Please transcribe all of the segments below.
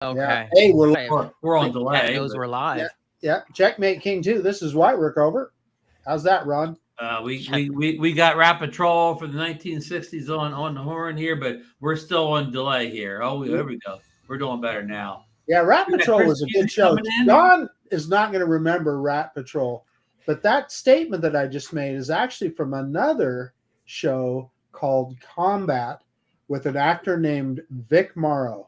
Okay. Yeah. Hey, we're on delay. Knows we're live. Yeah. Checkmate King 2. This is Whitework over. How's that, Ron? We got Rat Patrol for the 1960s on the horn here, but we're still on delay here. Oh, there we go. We're doing better now. Yeah, Rat Patrol was a good show. John is not going to remember Rat Patrol, but that statement that I just made is actually from another show called Combat with an actor named Vic Morrow.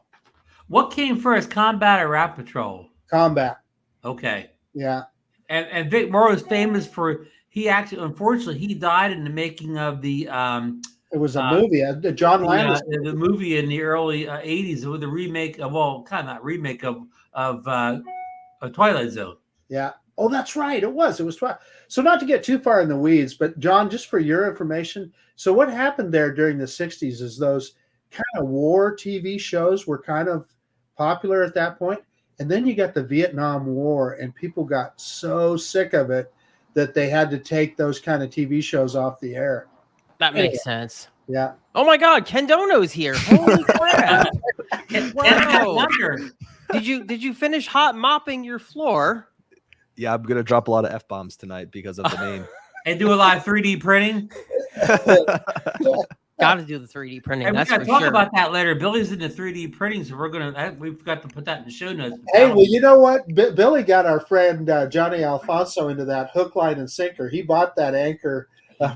What came first, Combat or Rat Patrol? Combat. Okay. Yeah. And Vic Morrow is famous for, he actually, unfortunately, he died in the making of the it was a movie, John Landis. The movie in the early 80s with the remake of, well, kind of not remake of Twilight Zone. Yeah. Oh, that's right. It was Twilight. So not to get too far in the weeds, but John, just for your information, so what happened there during the 60s is those kind of war TV shows were kind of popular at that point. And then you got the Vietnam War, and people got so sick of it that they had to take those kind of TV shows off the air. That makes sense. Yeah. Oh my God, Ken Dono's here. Holy crap! Wow. Did you finish hot mopping your floor? Yeah, I'm gonna drop a lot of F-bombs tonight because of the name. And do a lot of 3D printing. Got to do the 3D printing. Hey, that's we for talk sure. about that later. Billy's into 3D printing, so we've got to put that in the show notes. Hey, well, you know what? Billy got our friend Johnny Alfonso into that hook, line, and sinker. He bought that Anchor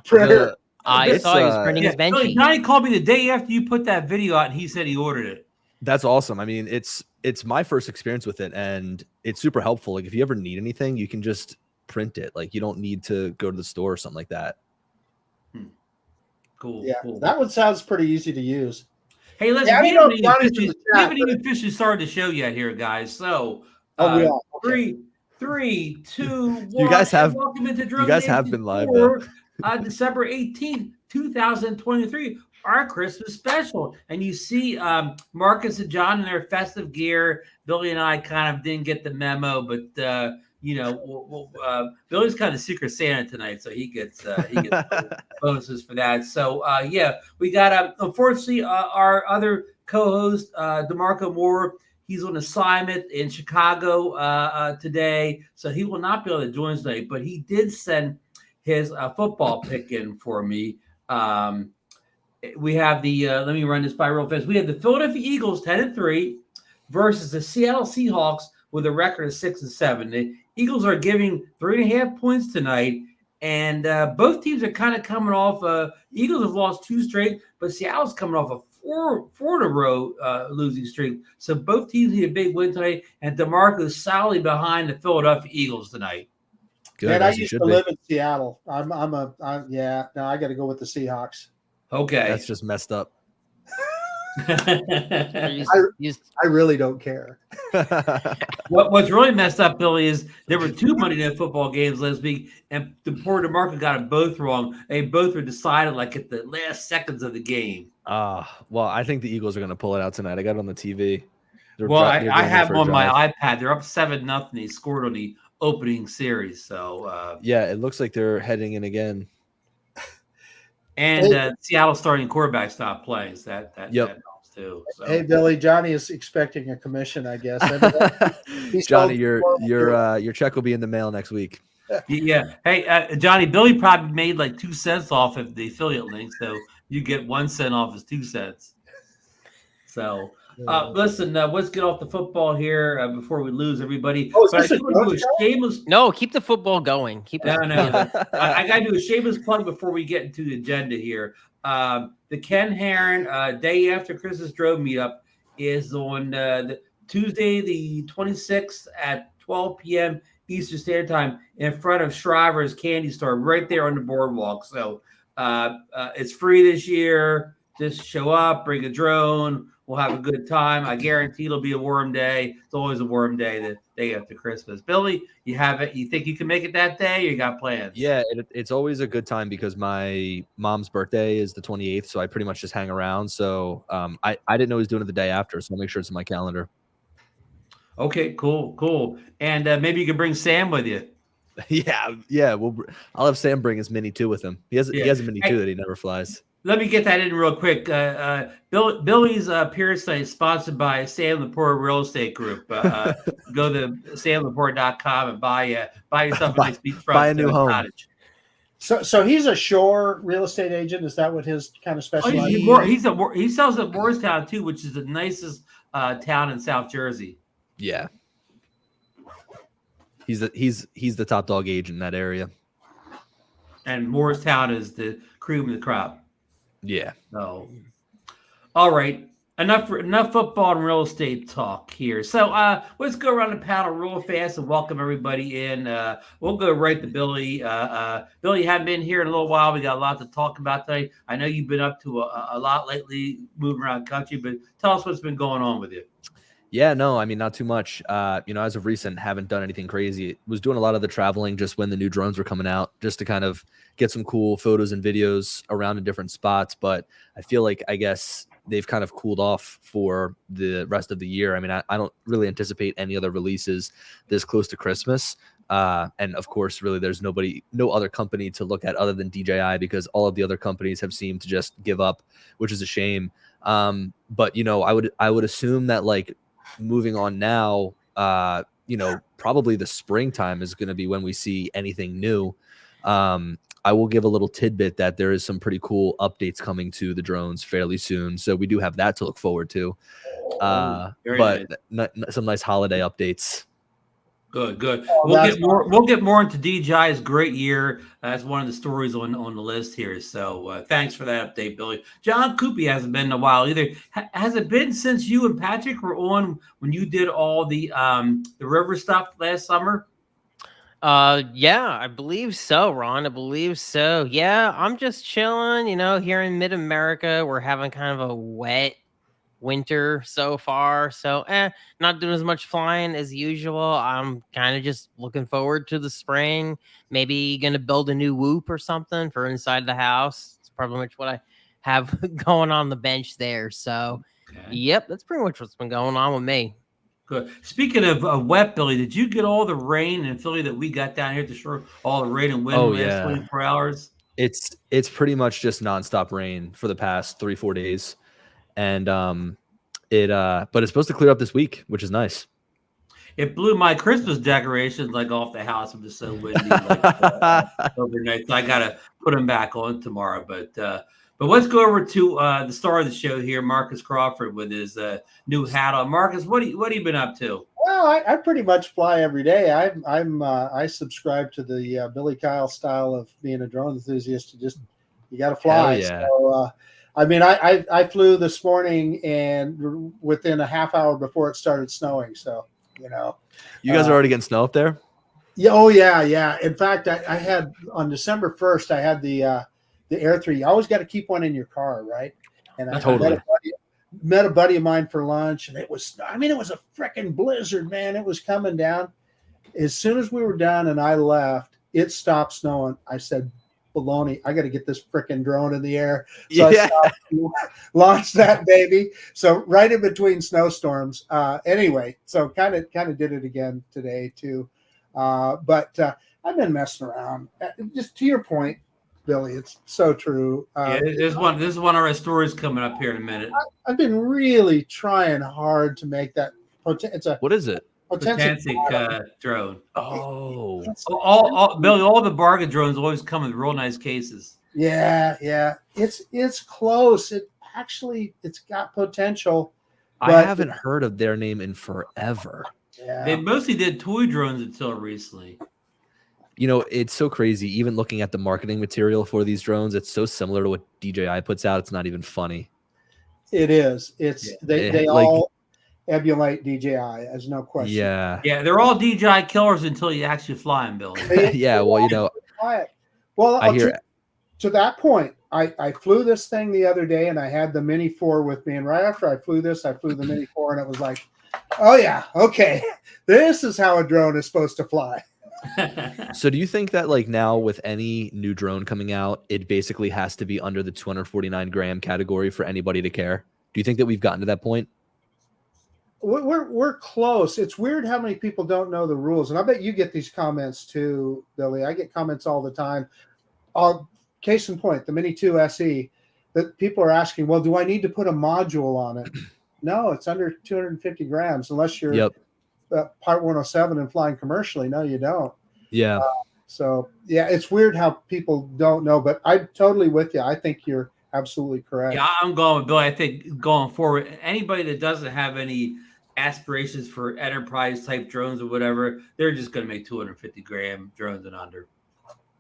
printer. I saw he was printing his Benchy. Billy, Johnny called me the day after you put that video out, and he said he ordered it. That's awesome. I mean, it's my first experience with it, and it's super helpful. Like, if you ever need anything, you can just print it. Like, you don't need to go to the store or something like that. Cool. Yeah, cool. that one sounds pretty easy to use. Hey, we haven't even officially started the show yet here, guys. So, okay. 3, 2, 1. You guys have welcome into DroneNation. You guys have been live though. December 18th, 2023, our Christmas special. And you see Marcus and John in their festive gear. Billy and I kind of didn't get the memo, but Billy's kind of Secret Santa tonight, so he gets bonuses for that. So we got unfortunately our other co-host DeMarco Moore. He's on assignment in Chicago today, so he will not be able to join us today. But he did send his football pick in for me. We have the let me run this by real fast. We have the Philadelphia Eagles 10-3 versus the Seattle Seahawks with a record of 6-7. The Eagles are giving 3.5 points tonight, and both teams are kind of coming off. Eagles have lost 2 straight, but Seattle's coming off a four in a row losing streak. So both teams need a big win tonight, and DeMarco is solidly behind the Philadelphia Eagles tonight. Good, and I used to live in Seattle. I got to go with the Seahawks. Okay, that's just messed up. I really don't care. What's really messed up, Billy, is there were 2 Monday Night Football games last week, and the poor DeMarco got them both wrong. They both were decided like at the last seconds of the game. Well, I think the Eagles are going to pull it out tonight. I got it on the TV. I have them on my iPad. They're up 7-0. They scored on the opening series. So yeah, it looks like they're heading in again. And Seattle starting quarterback stopped playing. So that helps too. So. Hey, Billy, Johnny is expecting a commission, I guess. Johnny, your check will be in the mail next week. Yeah. Hey, Johnny, Billy probably made like 2 cents off of the affiliate link, so you get 1 cent off his 2 cents. So. Listen, let's get off the football here before we lose everybody. No, keep the football going. I got to do a shameless plug before we get into the agenda here. The Ken Heron day after Christmas Drone Meetup is on the Tuesday, the 26th at 12 p.m. Eastern Standard Time in front of Shrivers Candy Store right there on the boardwalk. So it's free this year. Just show up, bring a drone. We'll have a good time. I guarantee it'll be a warm day. It's always a warm day the day after Christmas. Billy, you have it? You think you can make it that day, or you got plans? Yeah, it's always a good time because my mom's birthday is the 28th, so I pretty much just hang around. So I didn't know he was doing it the day after, so I'll make sure it's in my calendar. Okay, cool. And maybe you can bring Sam with you. Yeah. I'll have Sam bring his Mini 2 with him. He has a Mini 2 that he never flies. Let me get that in real quick. Billy's appearance tonight is sponsored by Sam Lepore Real Estate Group. Go to samlepore.com and buy yourself a nice beachfront buy a new home. cottage. So he's a shore real estate agent. Is that what his kind of specialty? He sells at Morristown too, which is the nicest town in South Jersey. Yeah, he's the top dog agent in that area. And Morristown is the cream of the crop. Yeah. So, all right. Enough football and real estate talk here. So let's go around the panel real fast and welcome everybody in. We'll go right to Billy. Billy, you haven't been here in a little while. We got a lot to talk about today. I know you've been up to a lot lately, moving around the country, but tell us what's been going on with you. Yeah, no, I mean, not too much. As of recent, haven't done anything crazy. Was doing a lot of the traveling just when the new drones were coming out, just to kind of get some cool photos and videos around in different spots. But I feel like, I guess, they've kind of cooled off for the rest of the year. I mean, I don't really anticipate any other releases this close to Christmas. And of course, really, there's no other company to look at other than DJI, because all of the other companies have seemed to just give up, which is a shame. But I would assume that, like, moving on now, probably the springtime is going to be when we see anything new. I will give a little tidbit that there is some pretty cool updates coming to the drones fairly soon. So we do have that to look forward to. Some nice holiday updates. Good. We'll get more into DJI's great year. That's one of the stories on the list here. So thanks for that update, Billy. John Cuppi hasn't been in a while either. Has it been since you and Patrick were on when you did all the river stuff last summer? Yeah, I believe so, Ron. I believe so. Yeah, I'm just chilling, here in mid-America. We're having kind of a wet winter so far, so not doing as much flying as usual. I'm kind of just looking forward to the spring. Maybe gonna build a new whoop or something for inside the house. It's probably much what I have going on the bench there. So Yep, that's pretty much what's been going on with me. Good. Speaking of wet, Billy, did you get all the rain in Philly that we got down here to shore? All the rain and wind in the last 24 hours? It's pretty much just nonstop rain for the past 3-4 days. And but it's supposed to clear up this week, which is nice. It blew my Christmas decorations off the house. It was so windy overnight. So I gotta put them back on tomorrow. But let's go over to the star of the show here, Marcus Crawford, with his new hat on. Marcus, what have you been up to? Well, I pretty much fly every day. I subscribe to the Billy Kyle style of being a drone enthusiast. You got to fly. Yeah. So, I flew this morning, and within a half hour before it started snowing. So, you guys are already getting snow up there? Yeah. Oh, yeah. In fact, I had on December 1st, I had the Air 3. You always got to keep one in your car, right? And I met a buddy of mine for lunch, and it was a freaking blizzard, man. It was coming down. As soon as we were done and I left, it stopped snowing. I said, baloney, I got to get this freaking drone in the air. So I launched that baby. So right in between snowstorms. Anyway, so kind of did it again today too. But I've been messing around. Just to your point, Billy, it's so true. This is one of our stories coming up here in a minute. I've been really trying hard to make that. What is it? Potensic drone. Oh, Billy, all the bargain drones always come with real nice cases. Yeah. It's close. It's got potential. I haven't heard of their name in forever. Yeah. They mostly did toy drones until recently. It's so crazy. Even looking at the marketing material for these drones, it's so similar to what DJI puts out. It's not even funny. It is. They all emulate DJI, as no question. Yeah. They're all DJI killers until you actually fly them, Billy. Yeah. Well, to that point, I flew this thing the other day, and I had the Mini 4 with me. And right after I flew this, I flew the Mini 4, and it was like, oh yeah, okay, this is how a drone is supposed to fly. So do you think that now with any new drone coming out, it basically has to be under the 249 gram category for anybody to care? Do you think that we've gotten to that point? We're close. It's weird how many people don't know the rules. And I bet you get these comments too, Billy. I get comments all the time. Case in point, the Mini 2 SE, that people are asking, well, do I need to put a module on it? No, it's under 250 grams unless you're Part 107 and flying commercially. No, you don't. Yeah. So yeah, it's weird how people don't know, but I'm totally with you. I think you're absolutely correct. Yeah, I'm going with Bill. I think going forward, anybody that doesn't have any aspirations for enterprise type drones or whatever, they're just going to make 250 gram drones and under.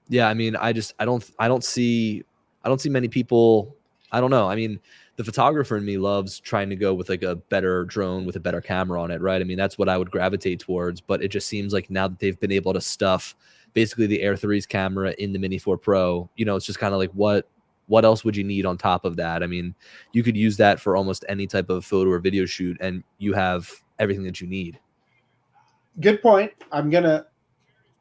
Yeah, I mean, I don't see many people. I don't know. I mean, the photographer in me loves trying to go with like a better drone with a better camera on it, right? I mean, that's what I would gravitate towards. But it just seems like now that they've been able to stuff basically the Air 3's camera in the Mini 4 Pro, you know, it's just kind of like what else would you need on top of that? I mean, you could use that for almost any type of photo or video shoot, and you have everything that you need. Good point. I'm gonna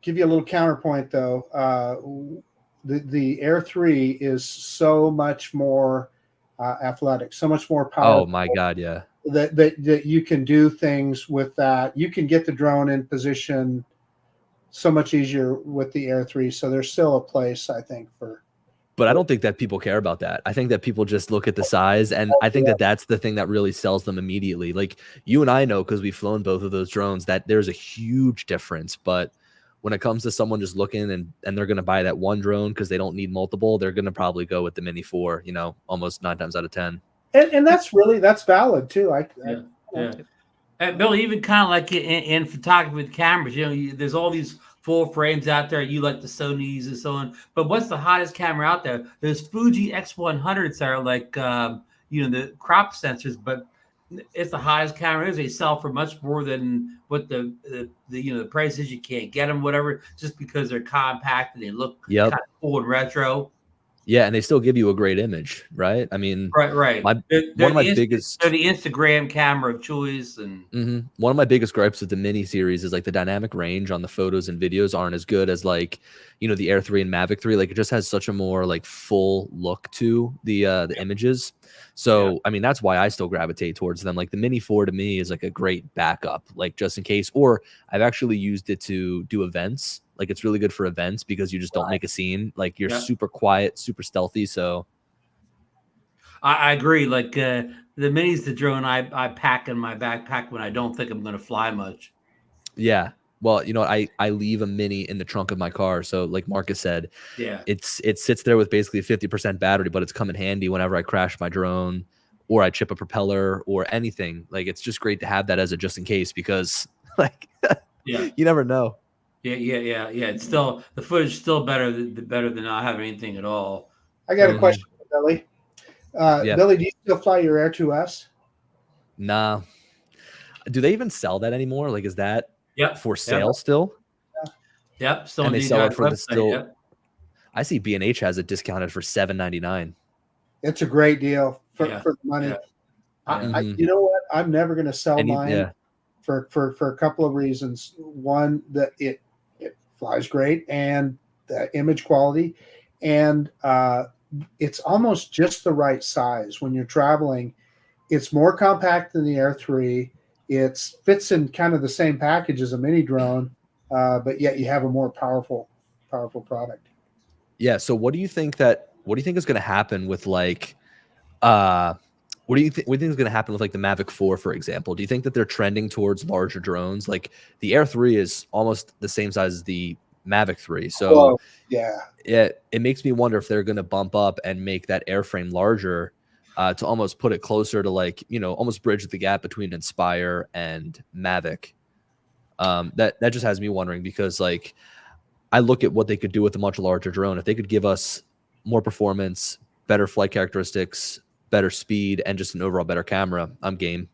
give you a little counterpoint though. The Air 3 is so much more athletic, so much more powerful. Oh my God, yeah. That you can do things with that. You can get the drone in position so much easier with the Air 3. So there's still a place, I think, for. But I don't think that people care about that. I think that people just look at the size, and I think that that's the thing that really sells them immediately. Like you and I know, because we've flown both of those drones, that there's a huge difference. But when it comes to someone just looking and they're going to buy that one drone because they don't need multiple, they're going to probably go with the Mini 4, you know, almost 9 times out of 10. And that's valid too. And Bill, even kind of like in photography with cameras, you know, there's all these full frames out there. You like the Sonys and so on. But what's the hottest camera out there? There's Fuji X100s that are like, you know, the crop sensors, but it's the hottest camera. They sell for much more than what the you know, the price is. You can't get them, whatever, just because they're compact and they look kind of cool and retro. Yeah, and they still give you a great image, right? I mean, right. One of my biggest, they're the Instagram camera of choice, and one of my biggest gripes with the Mini series is like the dynamic range on the photos and videos aren't as good as like, you know, the Air 3 and Mavic 3. Like it just has such a more like full look to the images. So I mean, that's why I still gravitate towards them. Like the Mini 4 to me is like a great backup, like just in case. Or I've actually used it to do events. Like it's really good for events because you just don't make a scene. Like you're super quiet, super stealthy. So I agree. Like the Mini's the drone I pack in my backpack when I don't think I'm going to fly much. Yeah. Well, you know, I leave a Mini in the trunk of my car. So like Marcus said, it sits there with basically a 50% battery, but it's come in handy whenever I crash my drone or I chip a propeller or anything. Like it's just great to have that as a just in case because like you never know. Yeah. It's still, the footage is still better than not having anything at all. I got a question for Billy. Billy, do you still fly your Air 2S? Nah. Do they even sell that anymore? Like, is that for sale still? Yep. Still, and they sell it for the still. Yep. I see B&H has it discounted for $7.99. It's a great deal for the money. Yeah. You know what? I'm never going to sell mine for a couple of reasons. One, that it flies great, and the image quality, and it's almost just the right size when you're traveling. It's more compact than the Air 3. It fits in kind of the same package as a mini drone, but yet you have a more powerful product. Yeah. So what do you think is going to happen with like, what do you think is going to happen with like the Mavic 4, for example? Do you think that they're trending towards larger drones? Like the Air 3 is almost the same size as the Mavic 3. So it makes me wonder if they're going to bump up and make that airframe larger to almost put it closer to like, you know, almost bridge the gap between Inspire and Mavic. That just has me wondering because like I look at what they could do with a much larger drone. If they could give us more performance, better flight characteristics, better speed, and just an overall better camera, I'm game.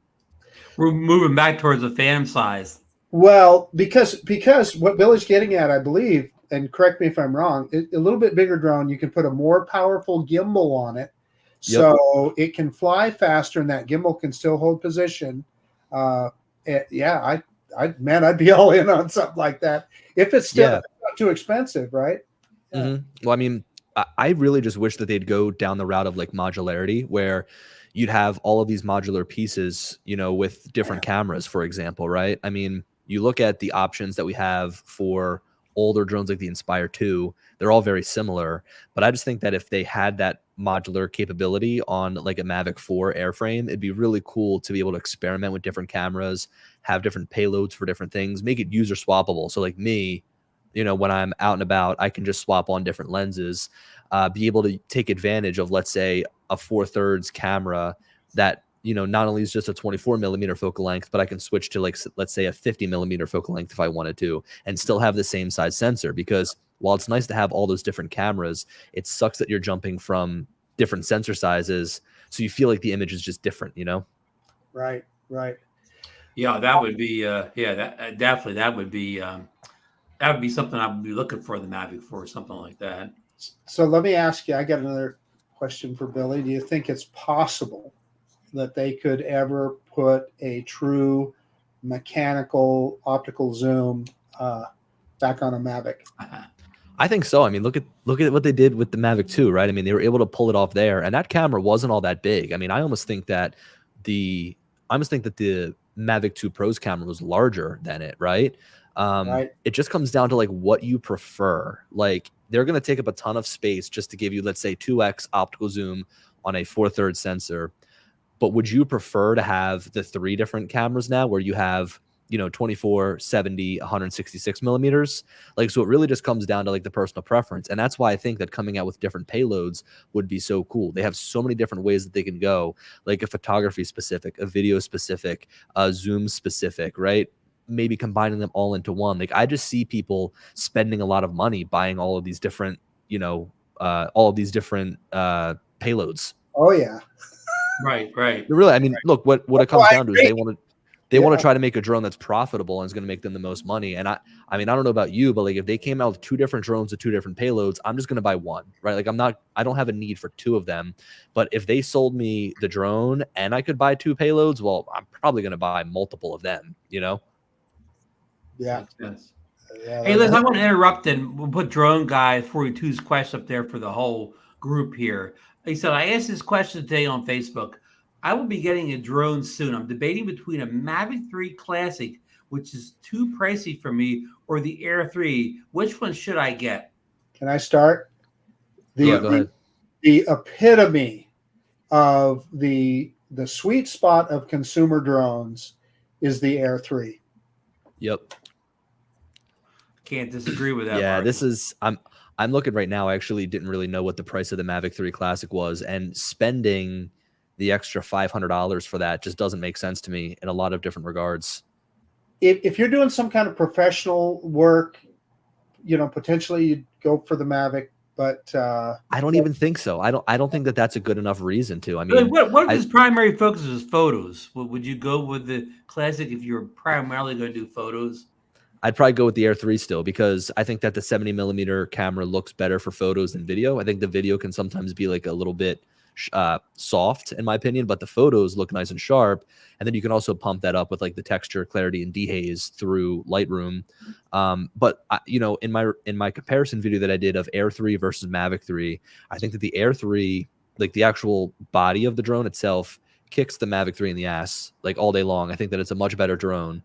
We're moving back towards the Phantom size. Well, because what Billy's getting at, I believe, and correct me if I'm wrong, a little bit bigger drone, you can put a more powerful gimbal on it, so it can fly faster, and that gimbal can still hold position. I'd be all in on something like that if it's still not too expensive, right? Well, I mean, I really just wish that they'd go down the route of like modularity, where you'd have all of these modular pieces, you know, with different cameras, for example, right? I mean, you look at the options that we have for older drones like the Inspire 2, they're all very similar. But I just think that if they had that modular capability on like a Mavic 4 airframe, it'd be really cool to be able to experiment with different cameras, have different payloads for different things, make it user swappable. So like me, you know, when I'm out and about, I can just swap on different lenses, be able to take advantage of, let's say, a 4/3 camera that, you know, not only is just a 24mm focal length, but I can switch to like, let's say a 50mm focal length if I wanted to, and still have the same size sensor. Because while it's nice to have all those different cameras, it sucks that you're jumping from different sensor sizes. So you feel like the image is just different, you know? Right. Yeah, that would be, definitely, that would be something I would be looking for the Mavic for, something like that. So let me ask you, I got another question for Billy. Do you think it's possible that they could ever put a true mechanical optical zoom back on a Mavic? I think so. I mean, look at what they did with the Mavic 2, right? I mean, they were able to pull it off there, and that camera wasn't all that big. I mean, I almost think that the Mavic 2 Pro's camera was larger than it, right? Right. It just comes down to like what you prefer. Like they're going to take up a ton of space just to give you, let's say, 2x optical zoom on a 4/3 sensor. But would you prefer to have the 3 different cameras now where you have, you know, 24, 70, 166 millimeters? Like, so it really just comes down to like the personal preference. And that's why I think that coming out with different payloads would be so cool. They have so many different ways that they can go, like a photography specific, a video specific, a zoom specific, right? Maybe combining them all into one. Like I just see people spending a lot of money buying all of these different, you know, all of these different payloads. Oh yeah. Right. Really, I mean, look, what it comes down to is they want to Yeah. try to make a drone that's profitable and is going to make them the most money. And I mean, I don't know about you, but like if they came out with 2 different drones with 2 different payloads, I'm just going to buy one, right? Like I don't have a need for 2 of them. But if they sold me the drone and I could buy 2 payloads, well, I'm probably going to buy multiple of them, you know? Yeah. Yes. Yeah, Hey, Liz, I want to interrupt and we'll put Drone Guy 42's question up there for the whole group here. He said, I asked this question today on Facebook. I will be getting a drone soon. I'm debating between a Mavic 3 Classic, which is too pricey for me, or the Air 3. Which one should I get? Can I start? Go ahead. The epitome of the sweet spot of consumer drones is the Air 3. Yep. Can't disagree with that. Yeah, Mark. this is I'm looking right now. I actually didn't really know what the price of the Mavic 3 Classic was, and spending the extra $500 for that just doesn't make sense to me in a lot of different regards. If you're doing some kind of professional work, you know, potentially you'd go for the Mavic, but I don't even think so. I don't think that that's a good enough reason to. I mean, what if his primary focus is photos? Would you go with the Classic if you're primarily going to do photos? I'd probably go with the Air 3 still, because I think that the 70mm camera looks better for photos than video. I think the video can sometimes be like a little bit soft in my opinion, but the photos look nice and sharp. And then you can also pump that up with like the texture, clarity, and dehaze through Lightroom. But you know, in my comparison video that I did of Air 3 versus Mavic 3, I think that the Air 3, like the actual body of the drone itself, kicks the Mavic 3 in the ass like all day long. I think that it's a much better drone.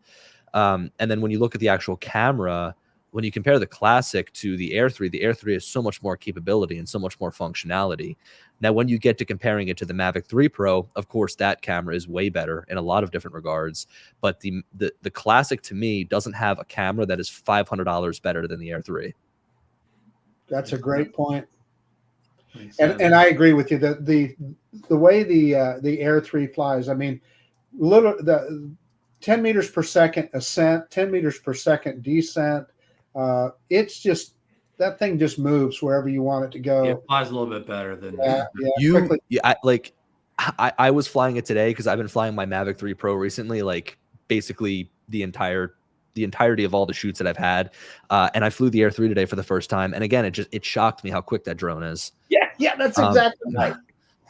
And then when you look at the actual camera, when you compare the Classic to the Air 3 has so much more capability and so much more functionality. Now, when you get to comparing it to the Mavic 3 Pro, of course, that camera is way better in a lot of different regards. But the Classic, to me, doesn't have a camera that is $500 better than the Air 3. That's a great point. And I agree with you. The way the Air 3 flies, I mean, the 10 meters per second ascent, 10 meters per second descent. It's just, that thing just moves wherever you want it to go. It flies a little bit better than I was flying it today because I've been flying my Mavic 3 Pro recently, like basically the entirety of all the shoots that I've had. And I flew the Air 3 today for the first time. And again, it shocked me how quick that drone is. Yeah, that's exactly right.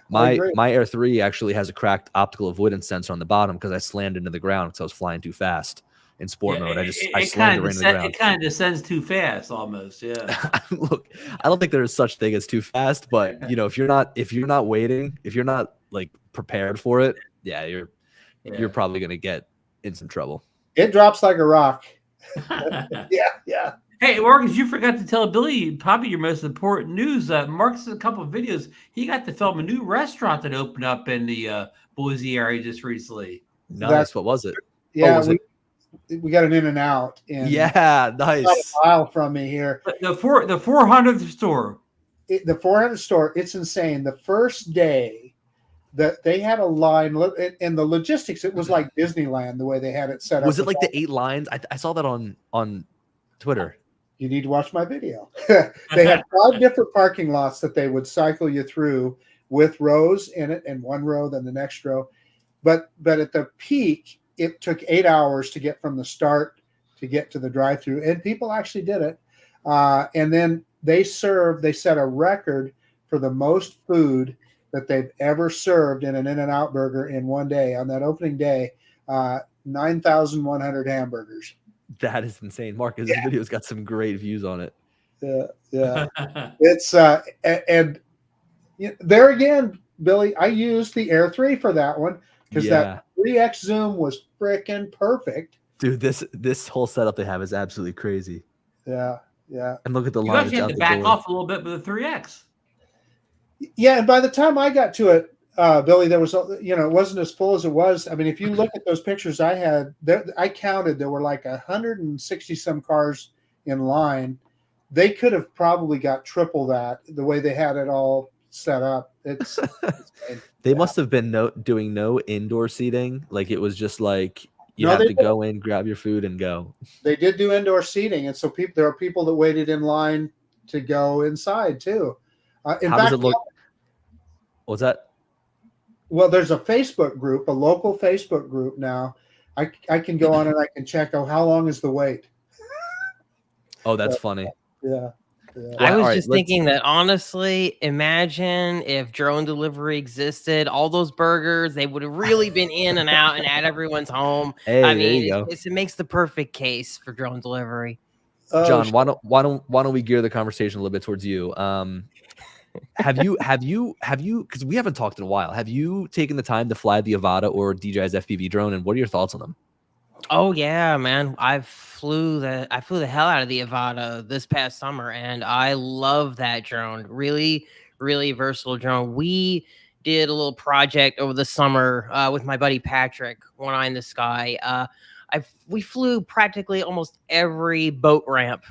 My Air 3 actually has a cracked optical avoidance sensor on the bottom because I slammed into the ground because I was flying too fast in sport mode. I slammed it right into the ground. It kind of descends too fast, almost. Yeah. Look, I don't think there's such thing as too fast, but you know, if you're not waiting, if you're not like prepared for it, you're probably gonna get in some trouble. It drops like a rock. Yeah. Hey, Marcus, you forgot to tell Billy probably your most important news. Marcus has a couple of videos. He got to film a new restaurant that opened up in the Boise area just recently. Nice. What was it? Yeah, was it? we got an In-N-Out. Yeah, nice. About a mile from me here. The 400th store. The 400 store. It's insane. The first day that they had a line, and the logistics, it was like Disneyland the way they had it set up. Was it like the 8 lines? I saw that on Twitter. You need to watch my video. They had 5 different parking lots that they would cycle you through with rows in it, and one row, then the next row. But at the peak, it took 8 hours to get from the start to get to the drive-through, and people actually did it. And then they set a record for the most food that they've ever served in an In-N-Out burger in one day. On that opening day, 9,100 hamburgers. That is insane. Marcus, this video's got some great views on it. Yeah. It's and there again, Billy, I used the Air 3 for that one because that 3x zoom was freaking perfect. Dude, this whole setup they have is absolutely crazy. Yeah. And look at the You line. actually had to back off a little bit with the 3x. Yeah, and by the time I got to it, Billy, there was, it wasn't as full as it was. I mean, if you look at those pictures I had, I counted there were like 160 some cars in line. They could have probably got triple that the way they had it all set up. It's they must have been doing no indoor seating. Like it was just like you have to go in, grab your food, and go. They did do indoor seating, and so there are people that waited in line to go inside too. In How fact, does it look? What's that? Well, there's a Facebook group, a local Facebook group now. I can go on and I can check how long is the wait. Oh, that's funny. Yeah. I was just thinking that honestly, imagine if drone delivery existed, all those burgers, they would have really been in and out and at everyone's home. Hey, I mean, there you go. It makes the perfect case for drone delivery. John, why don't we gear the conversation a little bit towards you? Have you, because we haven't talked in a while, have you taken the time to fly the Avata or DJI's FPV drone, and what are your thoughts on them? Oh yeah, man. I flew the hell out of the Avata this past summer, and I love that drone. Really, really versatile drone. We did a little project over the summer with my buddy Patrick, One Eye in the Sky. We flew practically almost every boat ramp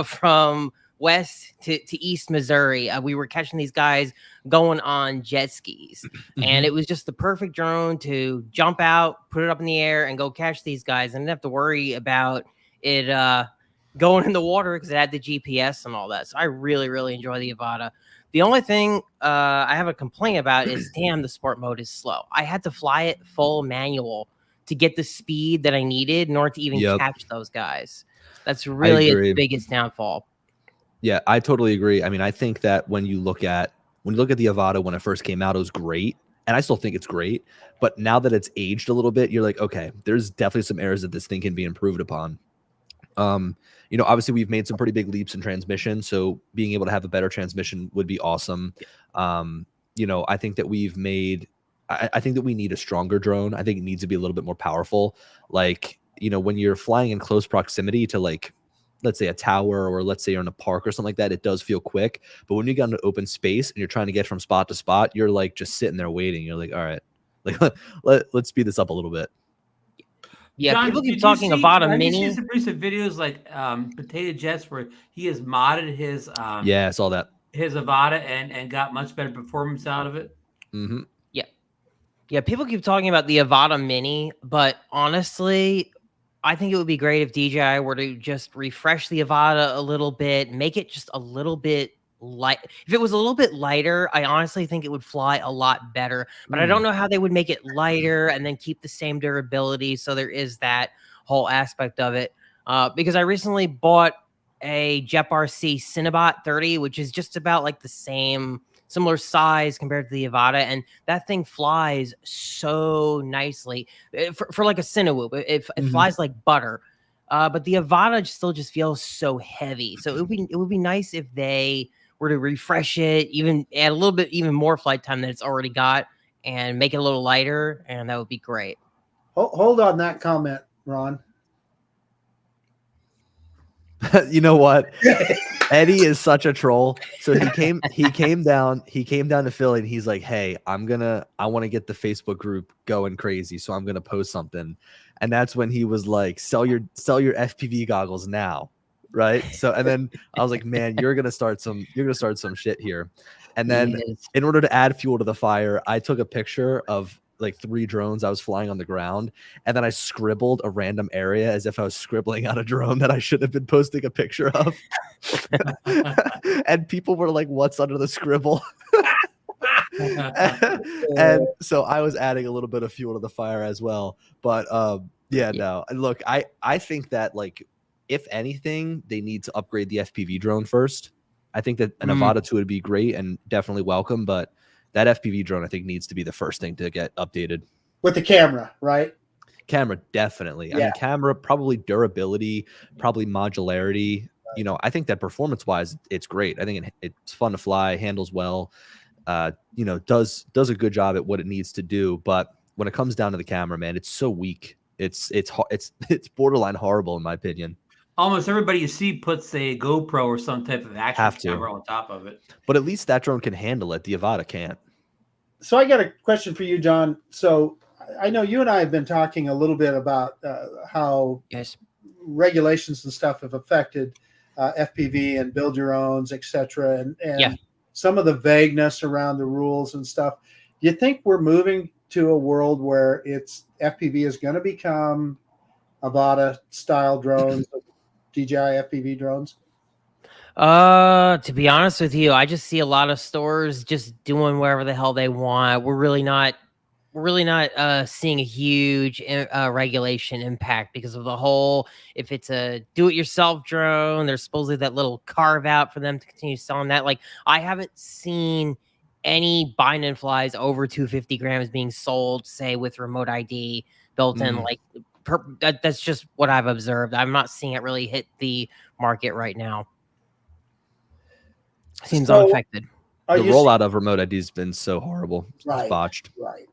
from west to east Missouri. We were catching these guys going on jet skis, and it was just the perfect drone to jump out, put it up in the air, and go catch these guys. And didn't have to worry about it going in the water because it had the GPS and all that. So I really, really enjoy the Avata. The only thing I have a complaint about is, damn, the sport mode is slow. I had to fly it full manual to get the speed that I needed in order to even catch those guys. That's really its biggest downfall. Yeah, I totally agree. I mean, I think that when you look at the Avata when it first came out, it was great, and I still think it's great. But now that it's aged a little bit, you're like, okay, there's definitely some areas that this thing can be improved upon. Obviously we've made some pretty big leaps in transmission, so being able to have a better transmission would be awesome. I think that we've made. I think that we need a stronger drone. I think it needs to be a little bit more powerful. Like, when you're flying in close proximity to, like, let's say a tower, or let's say you're in a park or something like that, it does feel quick. But when you get into open space and you're trying to get from spot to spot, you're like just sitting there waiting. You're like, all right, like let's speed this up a little bit. Yeah, John, people keep talking about a mini. Did you see some recent videos like Potato Jets where he has modded his yeah, I saw that, his Avata and got much better performance out of it? Yeah, people keep talking about the Avata Mini, but honestly, I think it would be great if DJI were to just refresh the Avata a little bit, make it just a little bit light. If it was a little bit lighter, I honestly think it would fly a lot better. But I don't know how they would make it lighter and then keep the same durability. So there is that whole aspect of it. Because I recently bought a JetRC Cinnabot 30, which is just about like the similar size compared to the Avata, and that thing flies so nicely for like a Cinewoop. It flies like butter, but the Avata still just feels so heavy. So it would be nice if they were to refresh it, even add a little bit even more flight time than it's already got, and make it a little lighter, and that would be great. Hold on that comment, Ron. You know what? Eddie is such a troll. So he came down to Philly and he's like, hey, I want to get the Facebook group going crazy. So I'm going to post something. And that's when he was like, sell your FPV goggles now. Right. So, and then I was like, man, you're going to start some shit here. And then in order to add fuel to the fire, I took a picture of like 3 drones I was flying on the ground, and then I scribbled a random area as if I was scribbling out a drone that I should have been posting a picture of. And people were like, what's under the scribble? And so I was adding a little bit of fuel to the fire as well. But no, look, I think that, like, if anything, they need to upgrade the FPV drone first. I think that an Avata 2 would be great and definitely welcome, but that FPV drone, I think, needs to be the first thing to get updated. With the camera, right? Camera, definitely. Yeah. I mean, camera, probably durability, probably modularity. You know, I think that performance-wise, it's great. I think it's fun to fly, handles well, you know, does a good job at what it needs to do. But when it comes down to the camera, man, it's so weak. It's borderline horrible, in my opinion. Almost everybody you see puts a GoPro or some type of action camera on top of it. But at least that drone can handle it. The Avata can't. So I got a question for you, John. So I know you and I have been talking a little bit about how regulations and stuff have affected FPV and build your owns, etc. And some of the vagueness around the rules and stuff. Do you think we're moving to a world where FPV is going to become Avata style drones, DJI FPV drones? To be honest with you, I just see a lot of stores just doing whatever the hell they want. We're really not seeing a huge regulation impact because of the whole, if it's a do-it-yourself drone, there's supposedly that little carve out for them to continue selling that. Like, I haven't seen any bind and flies over 250 grams being sold, say, with remote ID built in. Like, that's just what I've observed. I'm not seeing it really hit the market right now. Seems unaffected. The rollout of remote ID has been so horrible. It's botched. Right.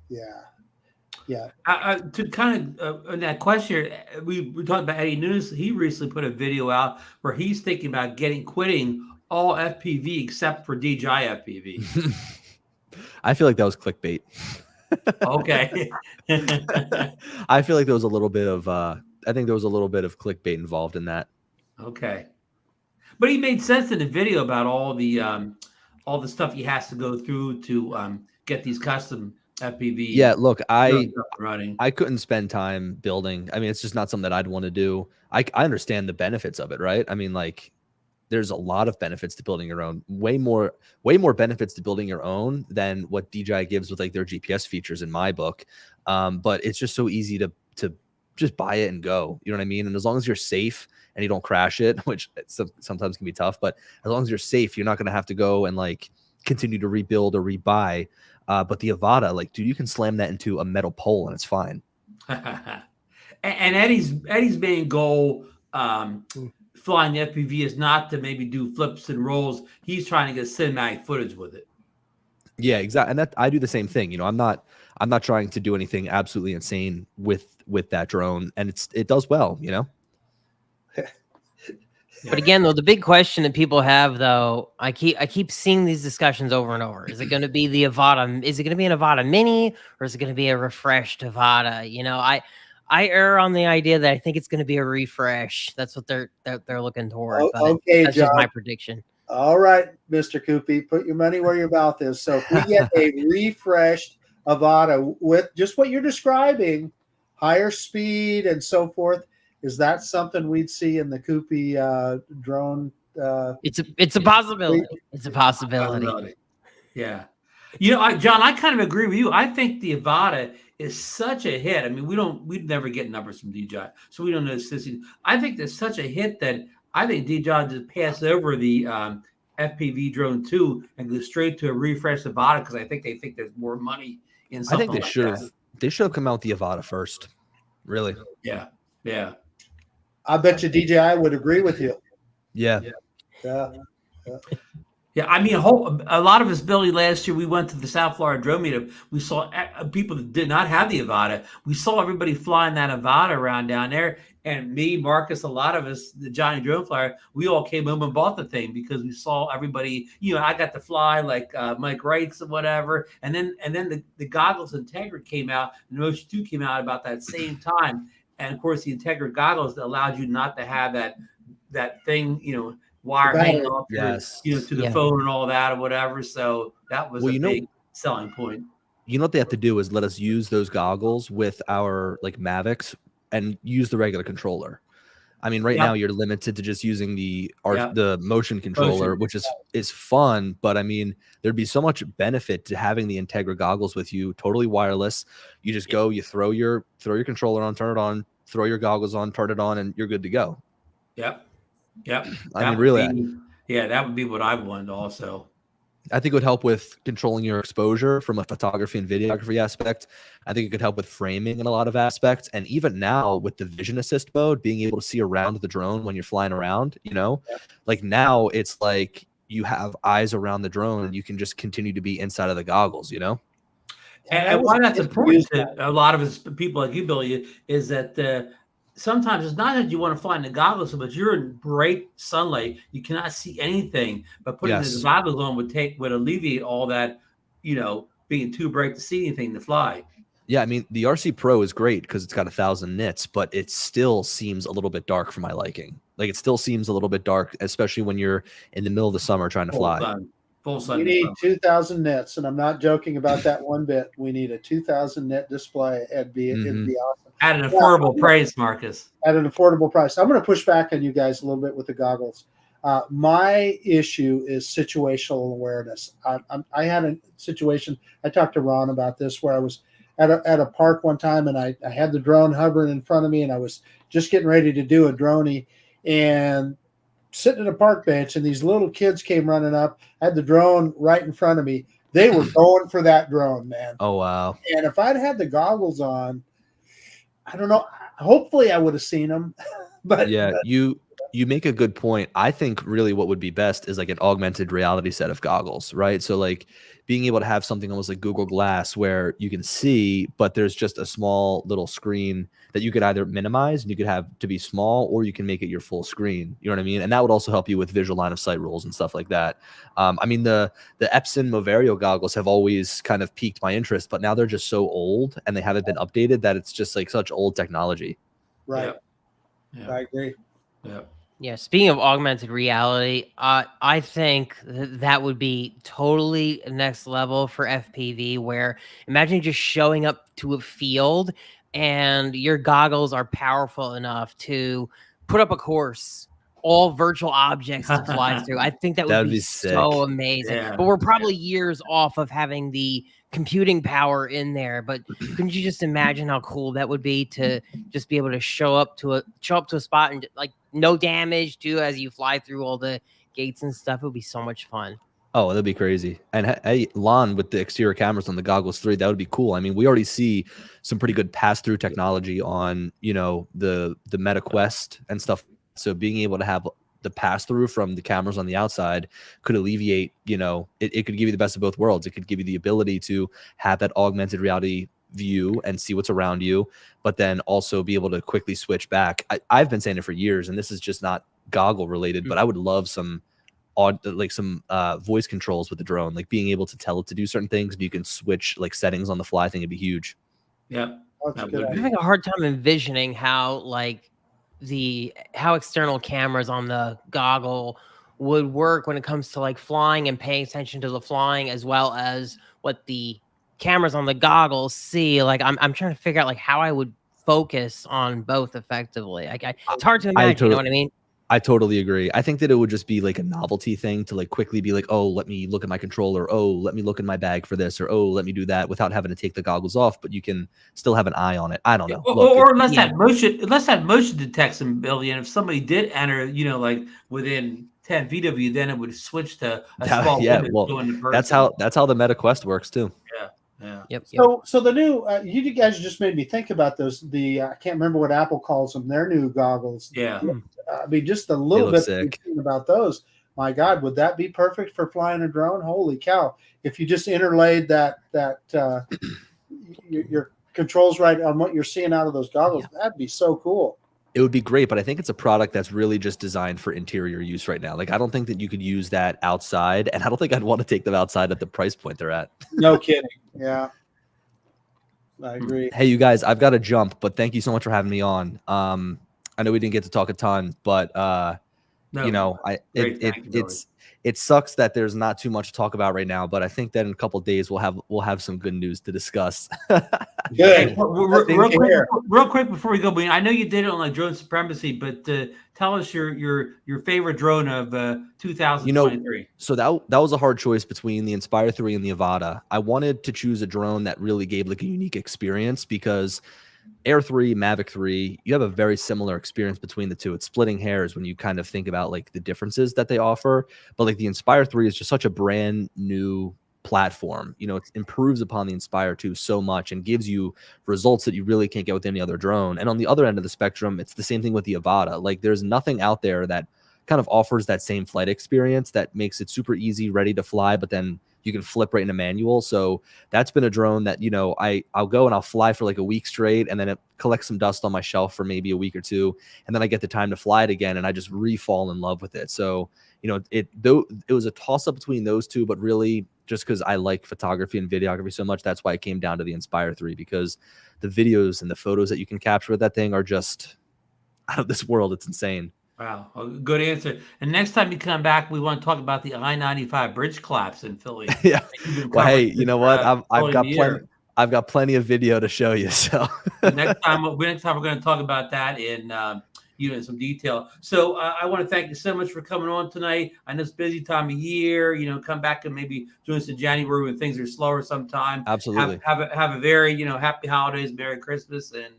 Yeah. To kind of on that question, we talked about Eddie Nunes. He recently put a video out where he's thinking about quitting all FPV except for DJI FPV. I feel like that was clickbait. Okay. I feel like there was a little bit of I think there was a little bit of clickbait involved in that. Okay. But he made sense in the video about all the stuff he has to go through to get these custom FPV. Yeah, look, I couldn't spend time building. I mean, it's just not something that I'd want to do. I understand the benefits of it, right? I mean, like, there's a lot of benefits to building your own. Way more benefits to building your own than what DJI gives with, like, their GPS features in my book. But it's just so easy to just buy it and go. You know what I mean? And as long as you're safe and you don't crash it, which sometimes can be tough, but as long as you're safe, you're not going to have to go and, like, continue to rebuild or rebuy. But the Avata, like, dude, you can slam that into a metal pole and it's fine. And Eddie's main goal flying the FPV is not to maybe do flips and rolls. He's trying to get cinematic footage with it. Yeah, exactly. And that I do the same thing. You know, I'm not trying to do anything absolutely insane with that drone, and it does well, you know. But again, though, the big question that people have, though, I keep seeing these discussions over and over. Is it going to be the Avata? Is it going to be an Avata Mini, or is it going to be a refreshed Avata? You know, I err on the idea that I think it's going to be a refresh. That's what they're looking toward. Okay, that's John. just my prediction. All right, Mr. Cuppi, put your money where your mouth is. So if we get a refreshed Avata with just what you're describing, higher speed and so forth, is that something we'd see in the Cuppi drone? It's a possibility. It's a possibility. Yeah. You know, John, I kind of agree with you. I think the Avata is such a hit. I mean, we'd never get numbers from DJI, so we don't know this. I think there's such a hit that I think DJI just pass over the FPV drone 2 and go straight to a refresh Avata because I think they think there's more money in something. I think they should have come out with the Avata first. Really? Yeah. I bet you DJI would agree with you. Yeah. Yeah, I mean, a lot of us, Billy, last year we went to the South Florida drone meetup. We saw people that did not have the Avata. We saw everybody flying that Avata around down there. And me, Marcus, a lot of us, the Johnny Drone Flyer, we all came home and bought the thing because we saw everybody, I got to fly like Mike Wrights or whatever. And then the goggles Integra came out, and the Motion 2 came out about that same time. And of course, the Integra goggles that allowed you not to have that thing, wire hanging off to the phone and all that or whatever. So that was a big selling point. You know what they have to do is let us use those goggles with our like Mavics and use the regular controller. I mean, right now you're limited to just using the motion controller, which is fun, but I mean, there'd be so much benefit to having the Integra goggles with you, totally wireless. You just go, you throw your controller on, turn it on, throw your goggles on, turn it on, and you're good to go. Yep. I mean, really, that would be what I wanted also. I think it would help with controlling your exposure from a photography and videography aspect. I think it could help with framing in a lot of aspects. And even now with the vision assist mode, being able to see around the drone when you're flying around, like now it's like you have eyes around the drone and you can just continue to be inside of the goggles, And why that's important to a lot of us people like you, Billy, is that sometimes it's not that you want to fly in the goggles, but you're in bright sunlight. You cannot see anything. But putting the goggles on would alleviate all that, being too bright to see anything to fly. Yeah, I mean, the RC Pro is great because it's got 1,000 nits, but it still seems a little bit dark for my liking. Like, it still seems a little bit dark, especially when you're in the middle of the summer trying to fly. Full sun. We need 2,000 nits, and I'm not joking about that one bit. We need a 2,000 nit display. It'd be awesome. At an affordable price, Marcus. At an affordable price. I'm going to push back on you guys a little bit with the goggles. My issue is situational awareness. I had a situation, I talked to Ron about this, where I was at a park one time, and I had the drone hovering in front of me, and I was just getting ready to do a droney, and sitting at a park bench, and these little kids came running up. I had the drone right in front of me. They were going for that drone, man. Oh, wow. And if I'd had the goggles on, I don't know. Hopefully, I would have seen them. But you make a good point. I think really what would be best is like an augmented reality set of goggles, right? So like being able to have something almost like Google Glass where you can see, but there's just a small little screen that you could either minimize and you could have to be small, or you can make it your full screen. You know what I mean? And that would also help you with visual line of sight rules and stuff like that. I mean, the Epson Moverio goggles have always kind of piqued my interest, but now they're just so old and they haven't been updated that it's just like such old technology. Right. Yeah. I agree. Yeah. Yeah, speaking of augmented reality, I think that would be totally next level for FPV, where imagine just showing up to a field and your goggles are powerful enough to put up a course, all virtual objects to fly through. I think that would be so amazing. Yeah. But we're probably years off of having the computing power in there, but couldn't you just imagine how cool that would be to just be able to show up to a spot and like no damage too as you fly through all the gates and stuff? It would be so much fun. Oh, that'd be crazy. And hey, Lon, with the exterior cameras on the Goggles 3, that would be cool. I mean, we already see some pretty good pass-through technology on, the Meta Quest and stuff. So being able to have the pass-through from the cameras on the outside could alleviate, it could give you the best of both worlds. It could give you the ability to have that augmented reality view and see what's around you, but then also be able to quickly switch back. I've been saying it for years, and this is just not goggle related, but I would love some voice controls with the drone, like being able to tell it to do certain things, and you can switch like settings on the fly. I think it'd be huge. Yeah. I'm having a hard time envisioning how external cameras on the goggle would work when it comes to like flying and paying attention to the flying, as well as what the cameras on the goggles see. Like I'm trying to figure out like how I would focus on both effectively. It's hard to imagine. You know what I mean? I totally agree. I think that it would just be like a novelty thing to like quickly be like, oh, let me look at my controller. Oh, let me look in my bag for this, or oh, let me do that, without having to take the goggles off, but you can still have an eye on it. I don't know. Or unless that motion detection, Billy, and if somebody did enter, like within 10 feet of you, then it would switch to a small window. Well, that's how the Meta Quest works too. Yeah. Yeah. Yep. So the new you guys just made me think about those. I can't remember what Apple calls them. Their new goggles. Yeah. I mean, just a little bit about those. my God, would that be perfect for flying a drone? Holy cow! If you just interlaid your controls right on what you're seeing out of those goggles, that'd be so cool. It would be great, but I think it's a product that's really just designed for interior use right now. Like, I don't think that you could use that outside, and I don't think I'd want to take them outside at the price point they're at. No kidding. Yeah, I agree. Hey, you guys, I've got to jump, but thank you so much for having me on. I know we didn't get to talk a ton, but you know, it sucks that there's not too much to talk about right now, but I think that in a couple of days we'll have some good news to discuss. Good. Real quick before we go, I know you did it on like Drone Supremacy, but tell us your favorite drone of 2023. So that was a hard choice between the Inspire 3 and the Avata. I wanted to choose a drone that really gave like a unique experience, because Air 3, Mavic 3, you have a very similar experience between the two. It's splitting hairs when you kind of think about like the differences that they offer. But like the Inspire 3 is just such a brand new platform. You know, it improves upon the Inspire 2 so much and gives you results that you really can't get with any other drone. And on the other end of the spectrum, it's the same thing with the Avata. Like, there's nothing out there that kind of offers that same flight experience that makes it super easy, ready to fly, but then you can flip right into manual. So that's been a drone that, you know, I'll go and I'll fly for like a week straight, and then it collects some dust on my shelf for maybe a week or two, and then I get the time to fly it again, and I just re-fall in love with it. So, you know, it was a toss-up between those two, but really just because I like photography and videography so much, that's why it came down to the Inspire 3, because the videos and the photos that you can capture with that thing are just out of this world. It's insane. Wow, good answer. And next time you come back, we want to talk about the I-95 bridge collapse in Philly. Yeah. Well, hey, you know what? I've got plenty of video to show you. So next time we're going to talk about that in in some detail. So I want to thank you so much for coming on tonight. I know it's a busy time of year. You know, come back and maybe join us in January when things are slower sometime. Absolutely. Have a very happy holidays, Merry Christmas, and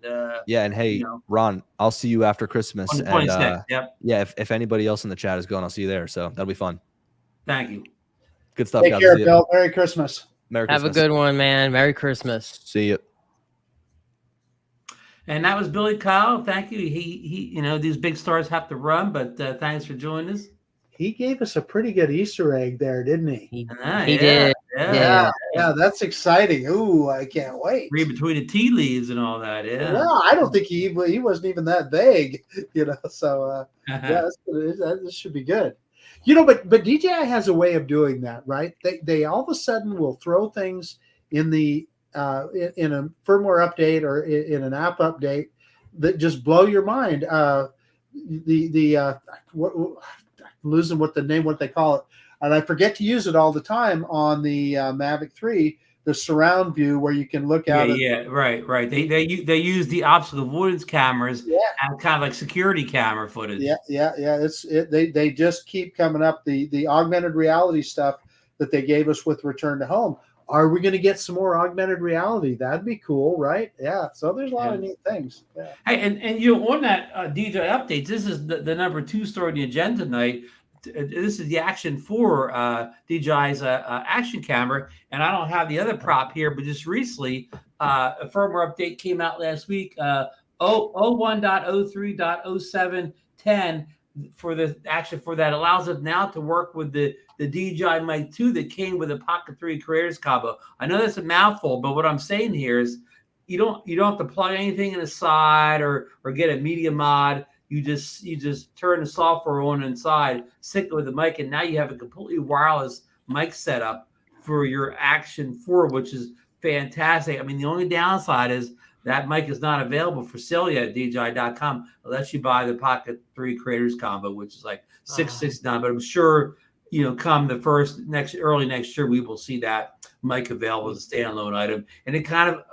yeah. And hey, Ron, I'll see you after Christmas. On the 26th, yep. Yeah. If anybody else in the chat is going, I'll see you there. So that'll be fun. Thank you. Good stuff. Take guys. care, Bill. Merry Christmas. Merry Christmas. Have a good one, man. Merry Christmas. See you. And that was Billy Kyle. Thank you. He these big stars have to run, but thanks for joining us. He gave us a pretty good Easter egg there, didn't he? He did. Yeah, that's exciting. Ooh, I can't wait. Read between the tea leaves and all that. Yeah. No, I don't think he wasn't even that vague, So this should be good. But DJI has a way of doing that, right? They all of a sudden will throw things in the in a firmware update or in an app update that just blow your mind. Losing what they call it, and I forget to use it all the time on the Mavic 3, the surround view where you can look out. Right. They use the obstacle avoidance cameras and kind of like security camera footage. Yeah. They just keep coming up, the augmented reality stuff that they gave us with Return to Home. Are we going to get some more augmented reality? That'd be cool, right? Yeah. So there's a lot of neat things. Yeah. Hey, and on that DJI updates, this is the number 2 story on the agenda tonight. This is the Action 4 DJI's action camera, and I don't have the other prop here, but just recently a firmware update came out last week. 01.03.0710 for the Action 4 that allows it now to work with the DJI Mic 2 that came with the Pocket 3 Creators combo. I know that's a mouthful, but what I'm saying here is you don't have to plug anything in the side or get a media mod. You just turn the software on inside, sync it with the mic, and now you have a completely wireless mic setup for your Action 4, which is fantastic. I mean, the only downside is that mic is not available for sale yet at DJI.com unless you buy the Pocket 3 Creators combo, which is like $669. But I'm sure, come the early next year, we will see that mic available as a standalone item. And it kind of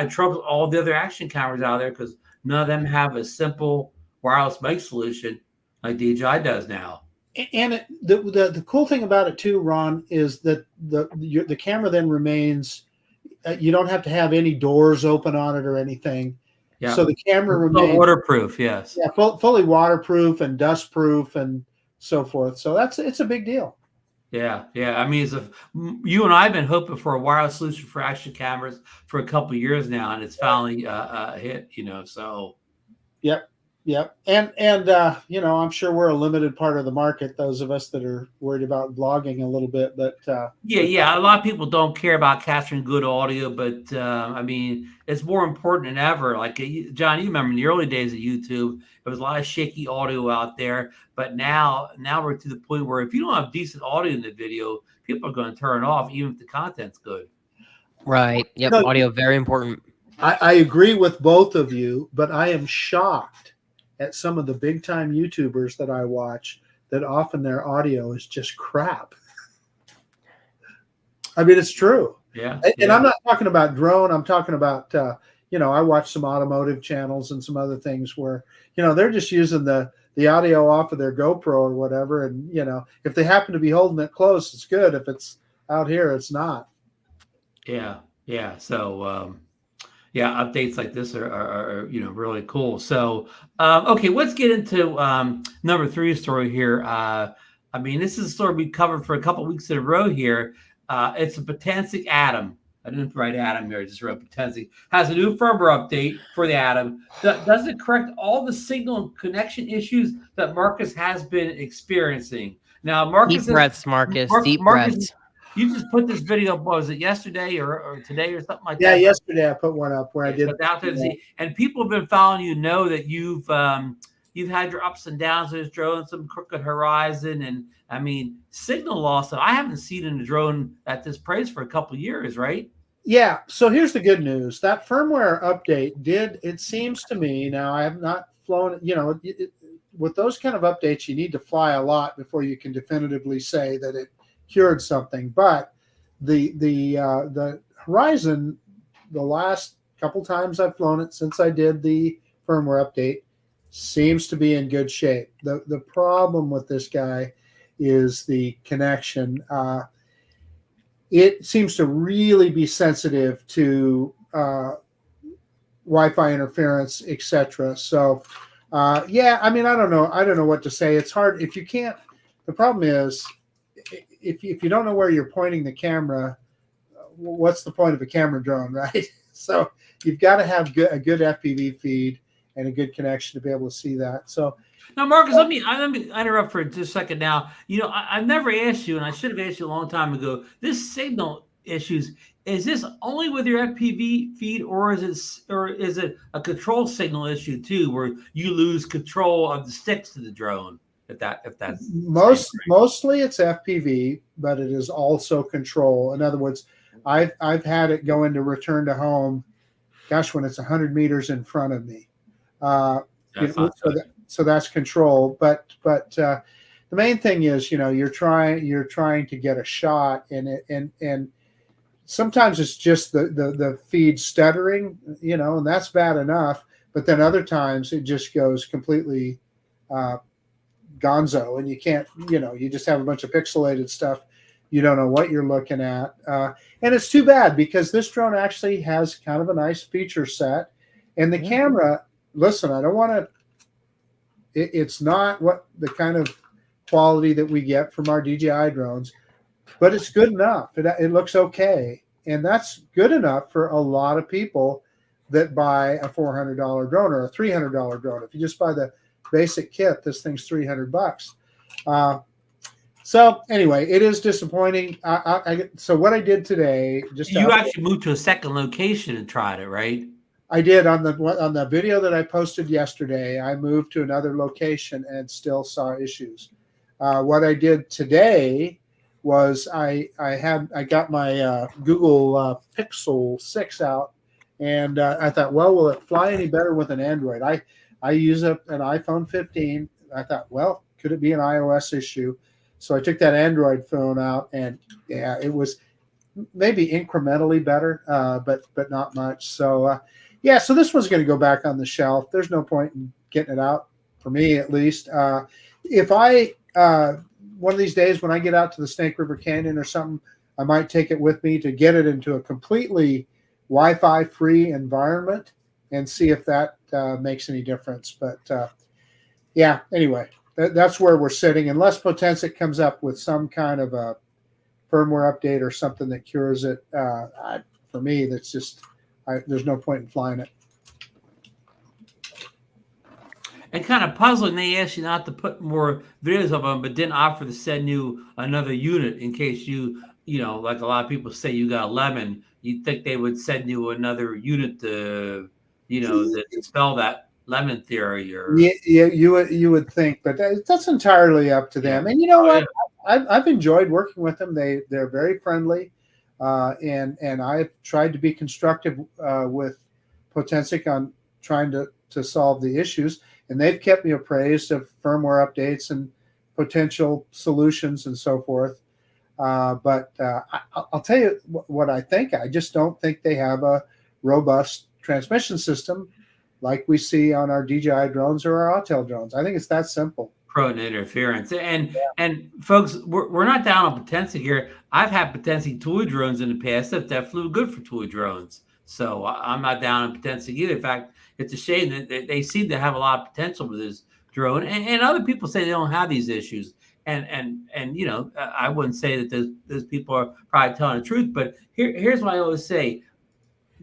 trumps all the other action cameras out there because none of them have a simple wireless mic solution like DJI does now. And the cool thing about it too, Ron, is that the camera then remains. You don't have to have any doors open on it or anything. Yeah. So the camera remains waterproof. Yes. Yeah, fully waterproof and dust proof and so forth. So it's a big deal. Yeah. I mean, you and I have been hoping for a wireless solution for action cameras for a couple of years now, and it's finally hit. So. Yep. Yep. And you know, I'm sure we're a limited part of the market, those of us that are worried about vlogging a little bit, but Yeah. A lot of people don't care about capturing good audio, but I mean, it's more important than ever. Like John, you remember in the early days of YouTube, there was a lot of shaky audio out there, but now we're to the point where if you don't have decent audio in the video, people are going to turn it off, even if the content's good. Right. Yep. No, Audio, very important. I agree with both of you, but I am shocked at some of the big time YouTubers that I watch that often their audio is just crap. I mean, it's true. Yeah. And I'm not talking about drone. I'm talking about, you know, I watch some automotive channels and some other things where, you know, they're just using the audio off of their GoPro or whatever. And, you know, if they happen to be holding it close, it's good. If it's out here, it's not. Yeah. So, updates like this are you know, really cool. So, okay, let's get into number 3 story here. I mean, this is a story we covered for a couple weeks in a row here. It's a Potensic Atom. I didn't write Atom here; I just wrote Potensic. Has a new firmware update for the Atom. Does it correct all the signal and connection issues that Marcus has been experiencing? Now, Marcus, Deep breaths, Marcus. Deep breaths. You just put this video, was it yesterday or today or something like that? Yeah, yesterday I put one up where I did. Out there to see, and people have been following you, know that you've had your ups and downs with this drone, some crooked horizon, and I mean signal loss that I haven't seen in a drone at this price for a couple of years, right? Yeah. So here's the good news. That firmware update it seems to me, now I have not flown, you know, with those kind of updates, you need to fly a lot before you can definitively say that it cured something. But the Horizon, the last couple times I've flown it since I did the firmware update, seems to be in good shape. The problem with this guy is the connection. It seems to really be sensitive to Wi-Fi interference, etc. So, yeah, I mean, I don't know what to say. It's hard if you can't. The problem is, if you don't know where you're pointing the camera, what's the point of a camera drone, right? So you've got to have a good FPV feed and a good connection to be able to see that. So now, Marcus, let me interrupt for just a second. Now, you know, I've never asked you, and I should have asked you a long time ago. This signal issues, is this only with your FPV feed, or is it a control signal issue too, where you lose control of the sticks to the drone? If that's mostly it's FPV, but it is also control. In other words, I've had it go into return to home. Gosh, when it's 100 meters in front of me. So that's control. But the main thing is, you know, you're trying to get a shot in it, and sometimes it's just the feed stuttering, you know, and that's bad enough. But then other times it just goes completely gonzo, and you can't, you know, you just have a bunch of pixelated stuff. You don't know what you're looking at. And it's too bad because this drone actually has kind of a nice feature set. And the camera, listen, I don't want to, it's not what the kind of quality that we get from our DJI drones, but it's good enough. It looks okay. And that's good enough for a lot of people that buy a $400 drone or a $300 drone. If you just buy the basic kit, this thing's $300. So anyway, it is disappointing. So what I did today, you actually moved to a second location and tried it, right? I did on the video that I posted yesterday. I moved to another location and still saw issues. What I did today was I got my Google Pixel 6 out, and I thought, well, will it fly any better with an Android? I use an iPhone 15. I thought, well, could it be an iOS issue? So I took that Android phone out, and yeah, it was maybe incrementally better, but not much. So yeah, so this one's going to go back on the shelf. There's no point in getting it out, for me at least. If I one of these days when I get out to the Snake River Canyon or something, I might take it with me to get it into a completely Wi-Fi free environment and see if that makes any difference. But yeah, anyway, that's where we're sitting. Unless Potensic comes up with some kind of a firmware update or something that cures it, for me, that's just there's no point in flying it. And kind of puzzling, they asked you not to put more videos of them, but didn't offer to send you another unit in case like a lot of people say you got a lemon. You'd think they would send you another unit to, to dispel that lemon theory. Or yeah, you would think, but that's entirely up to them. And you know what? Yeah. I've enjoyed working with them. They're very friendly, and I've tried to be constructive with Potensic on trying to solve the issues, and they've kept me appraised of firmware updates and potential solutions and so forth. But I'll tell you what I think. I just don't think they have a robust transmission system like we see on our DJI drones or our Autel drones. I think it's that simple. Prone to interference. And folks, we're not down on Potensic here. I've had Potensic toy drones in the past that flew good for toy drones. So I'm not down on Potensic either. In fact, it's a shame that they seem to have a lot of potential with this drone. And other people say they don't have these issues. And I wouldn't say that those people are probably telling the truth. But here's what I always say.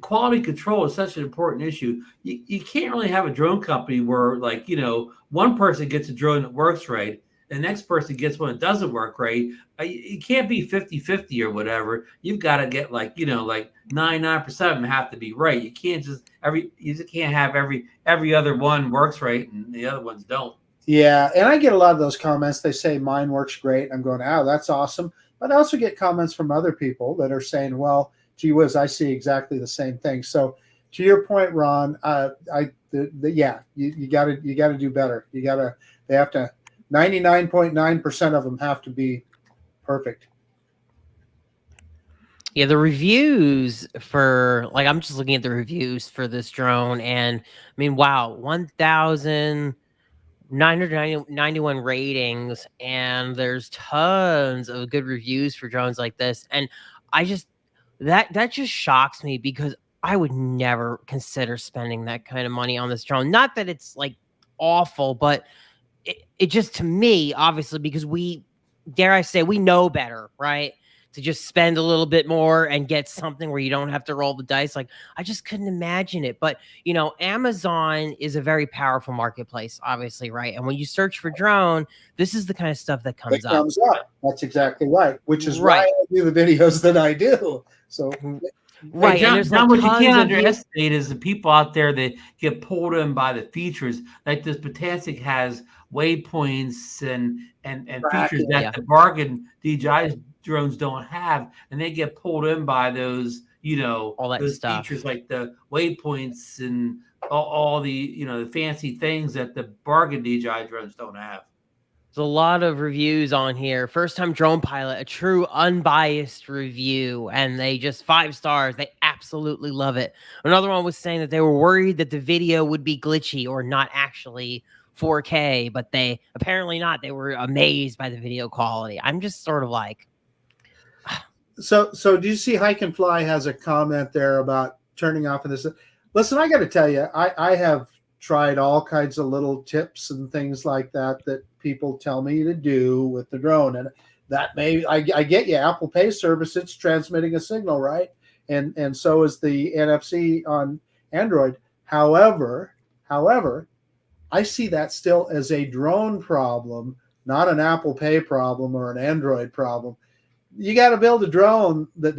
Quality control is such an important issue. You can't really have a drone company where, one person gets a drone that works right, the next person gets one that doesn't work right. You can't be 50-50 or whatever. You've got to get 99% of them have to be right. You can't can't have every other one works right and the other ones don't. Yeah, and I get a lot of those comments. They say mine works great. I'm going, oh, that's awesome. But I also get comments from other people that are saying, well, gee whiz, I see exactly the same thing. So to your point, Ron, you got to do better. They have to 99.9% of them have to be perfect. Yeah, the reviews for I'm just looking at the reviews for this drone, and I mean, wow, 1,991 ratings, and there's tons of good reviews for drones like this, and I just that just shocks me because I would never consider spending that kind of money on this drone. Not that it's awful, but it just, to me, obviously, because dare I say, we know better, right? To just spend a little bit more and get something where you don't have to roll the dice. I just couldn't imagine it. But, Amazon is a very powerful marketplace, obviously, right? And when you search for drone, this is the kind of stuff that comes up. That's exactly right, which is why I do the videos that I do. So, right. Hey, John, what you can't underestimate is the people out there that get pulled in by the features. Like this Potensic has waypoints and features that the bargain DJI drones don't have, and they get pulled in by those, all that those stuff. Features like the waypoints and all the, the fancy things that the bargain DJI drones don't have. There's a lot of reviews on here. First time drone pilot, a true unbiased review, and they just 5 stars. They absolutely love it. Another one was saying that they were worried that the video would be glitchy or not actually 4K, but they apparently not. They were amazed by the video quality. I'm just sort of So do you see Hike and Fly has a comment there about turning off of this? Listen, I got to tell you, I have tried all kinds of little tips and things like that people tell me to do with the drone, and that I get you. Apple Pay service, it's transmitting a signal, right? And so is the NFC on Android. However, I see that still as a drone problem, not an Apple Pay problem or an Android problem. You got to build a drone that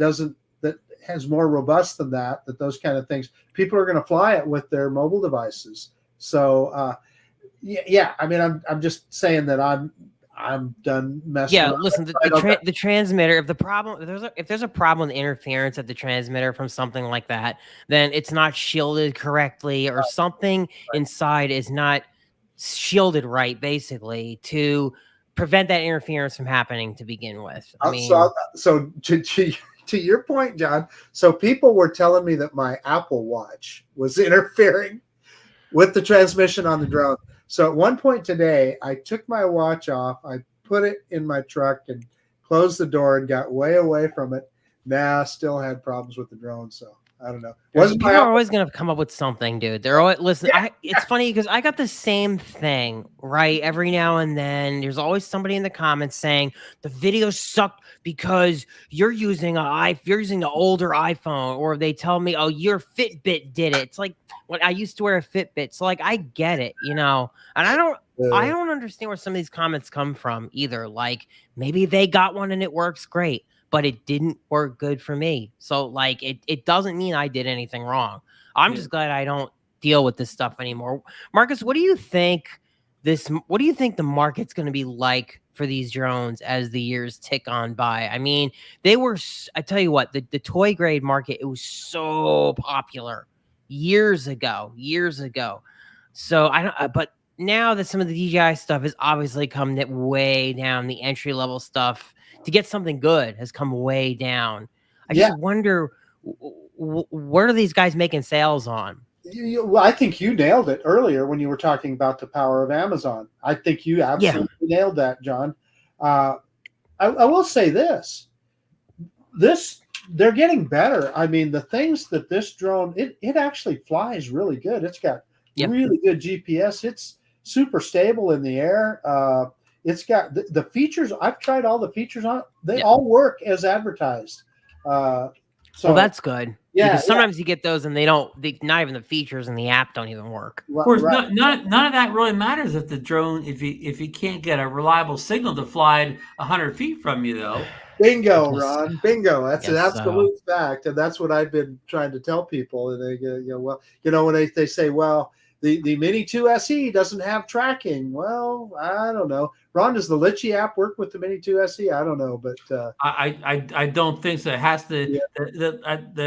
has more robust than that those kind of things. People are going to fly it with their mobile devices. So, I mean, I'm just saying that I'm done messing. Yeah, listen, the transmitter. If there's a problem with interference at the transmitter from something like that, then it's not shielded correctly, or something inside is not shielded right, basically, to prevent that interference from happening to begin with. I mean, so to your point, John. So people were telling me that my Apple Watch was interfering with the transmission on the drone. So at one point today, I took my watch off, I put it in my truck and closed the door and got way away from it. Still had problems with the drone. So I don't know. People are always gonna come up with something, dude. They're always listen. It's funny because I got the same thing, right? Every now and then, there's always somebody in the comments saying the video sucked because you're using the older iPhone, or they tell me, oh, your Fitbit did it. It's like when I used to wear a Fitbit, so like I get it, you know. And I don't understand where some of these comments come from either. Like maybe they got one and it works great, but it didn't work good for me. So like it doesn't mean I did anything wrong. I'm just glad I don't deal with this stuff anymore. Marcus, what do you think the market's going to be like for these drones as the years tick on by? I mean, I tell you what, the toy grade market, it was so popular years ago. So I don't, but now that some of the DJI stuff has obviously come way down, the entry level stuff to get something good has come way down. I just wonder, what are these guys making sales on? Well, I think you nailed it earlier when you were talking about the power of Amazon. I think you absolutely nailed that, John. I will say this, they're getting better. I mean, the things that this drone, it actually flies really good. It's got really good GPS. It's super stable in the air. It's got the features. I've tried all the features on it. They all work as advertised. So that's good. Yeah. Because sometimes you get those and not even the features in the app don't even work. Of course, none of that really matters if the drone, if you can't get a reliable signal to fly 100 feet from you, though. Bingo, Ron. Bingo. That's an absolute fact, and that's what I've been trying to tell people. And they go, when they say, well, the Mini 2 SE doesn't have tracking. Well, I don't know. Ron, does the Litchi app work with the Mini 2 SE? I don't know, but I don't think so. It has to. The at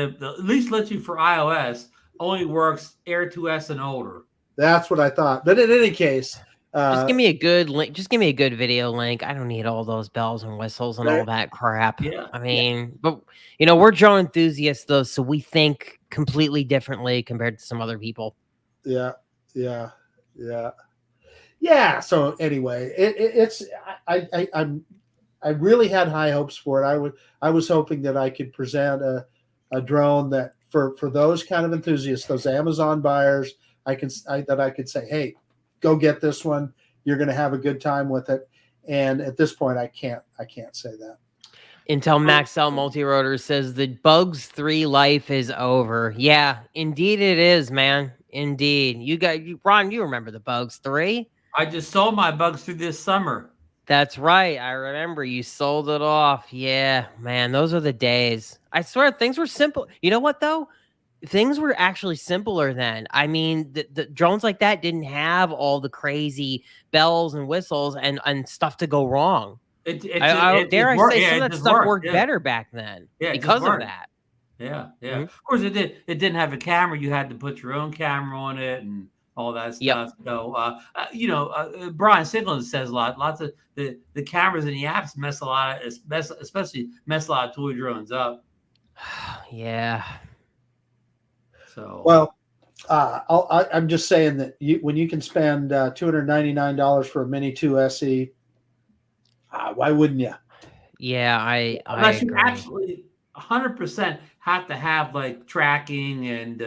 least Litchi for iOS only works Air 2S and older. That's what I thought. But in any case, just give me a good link. Just give me a good video link. I don't need all those bells and whistles and all that crap. Yeah. I mean, but we're drone enthusiasts though, so we think completely differently compared to some other people. Yeah. So anyway, I really had high hopes for it. I was hoping that I could present a drone that for those kind of enthusiasts, those Amazon buyers, I could say, hey, go get this one. You're going to have a good time with it. And at this point, I can't say that. Intel Maxell Multirotor says the Bugs 3 life is over. Yeah, indeed it is, man. Indeed. Ron, you remember the Bugs 3? I just sold my Bugs 3 this summer. That's right. I remember you sold it off. Yeah, man, those are the days. I swear things were simple. You know what, though? Things were actually simpler then. I mean, the drones like that didn't have all the crazy bells and whistles and stuff to go wrong. I say some of that stuff worked better back then because of that. Yeah. Of course, it did. It didn't have a camera. You had to put your own camera on it and all that stuff. So, Brian Siglin says lots of the cameras and the apps mess a lot of toy drones up. Yeah. So well, I'm just saying that when you can spend $299 for a Mini 2 SE, why wouldn't you? Yeah, I agree. You actually 100% have to have like tracking and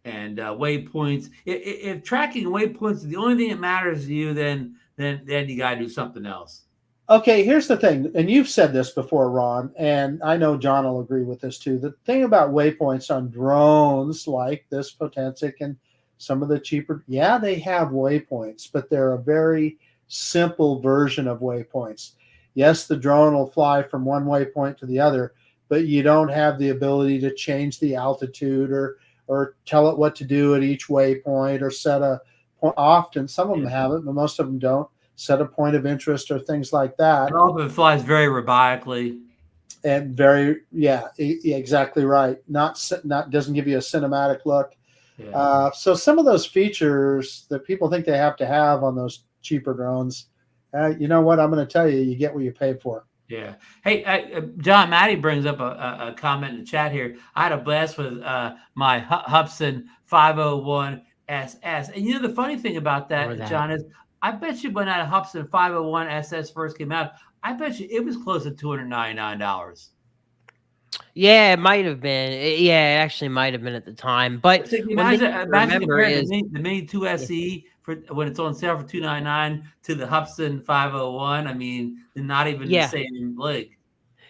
waypoints. If tracking and waypoints are the only thing that matters to you, then you got to do something else. Okay, here's the thing, and you've said this before, Ron, and I know John will agree with this too. The thing about waypoints on drones like this Potensic and some of the cheaper, they have waypoints, but they're a very simple version of waypoints. Yes, the drone will fly from one waypoint to the other, but you don't have the ability to change the altitude or tell it what to do at each waypoint or set a point. Often, some of them have it, but most of them don't. Set a point of interest or things like that. It often flies very robotically. And exactly right. Not doesn't give you a cinematic look. Yeah. So some of those features that people think they have to have on those cheaper drones, you know what? I'm going to tell you, you get what you pay for. Yeah. Hey, John Matty brings up a comment in the chat here. I had a blast with my Hubsan 501 SS. And the funny thing about that, John, is I bet you when that Hubsan 501 SS first came out, I bet you it was close to $299. Yeah, it might have been. Yeah, it actually might have been at the time. But So one thing imagine to remember comparing is the Mini 2 SE for when it's on sale for $299 to the Hubsan 501. I mean, they're not even the yeah. same leg.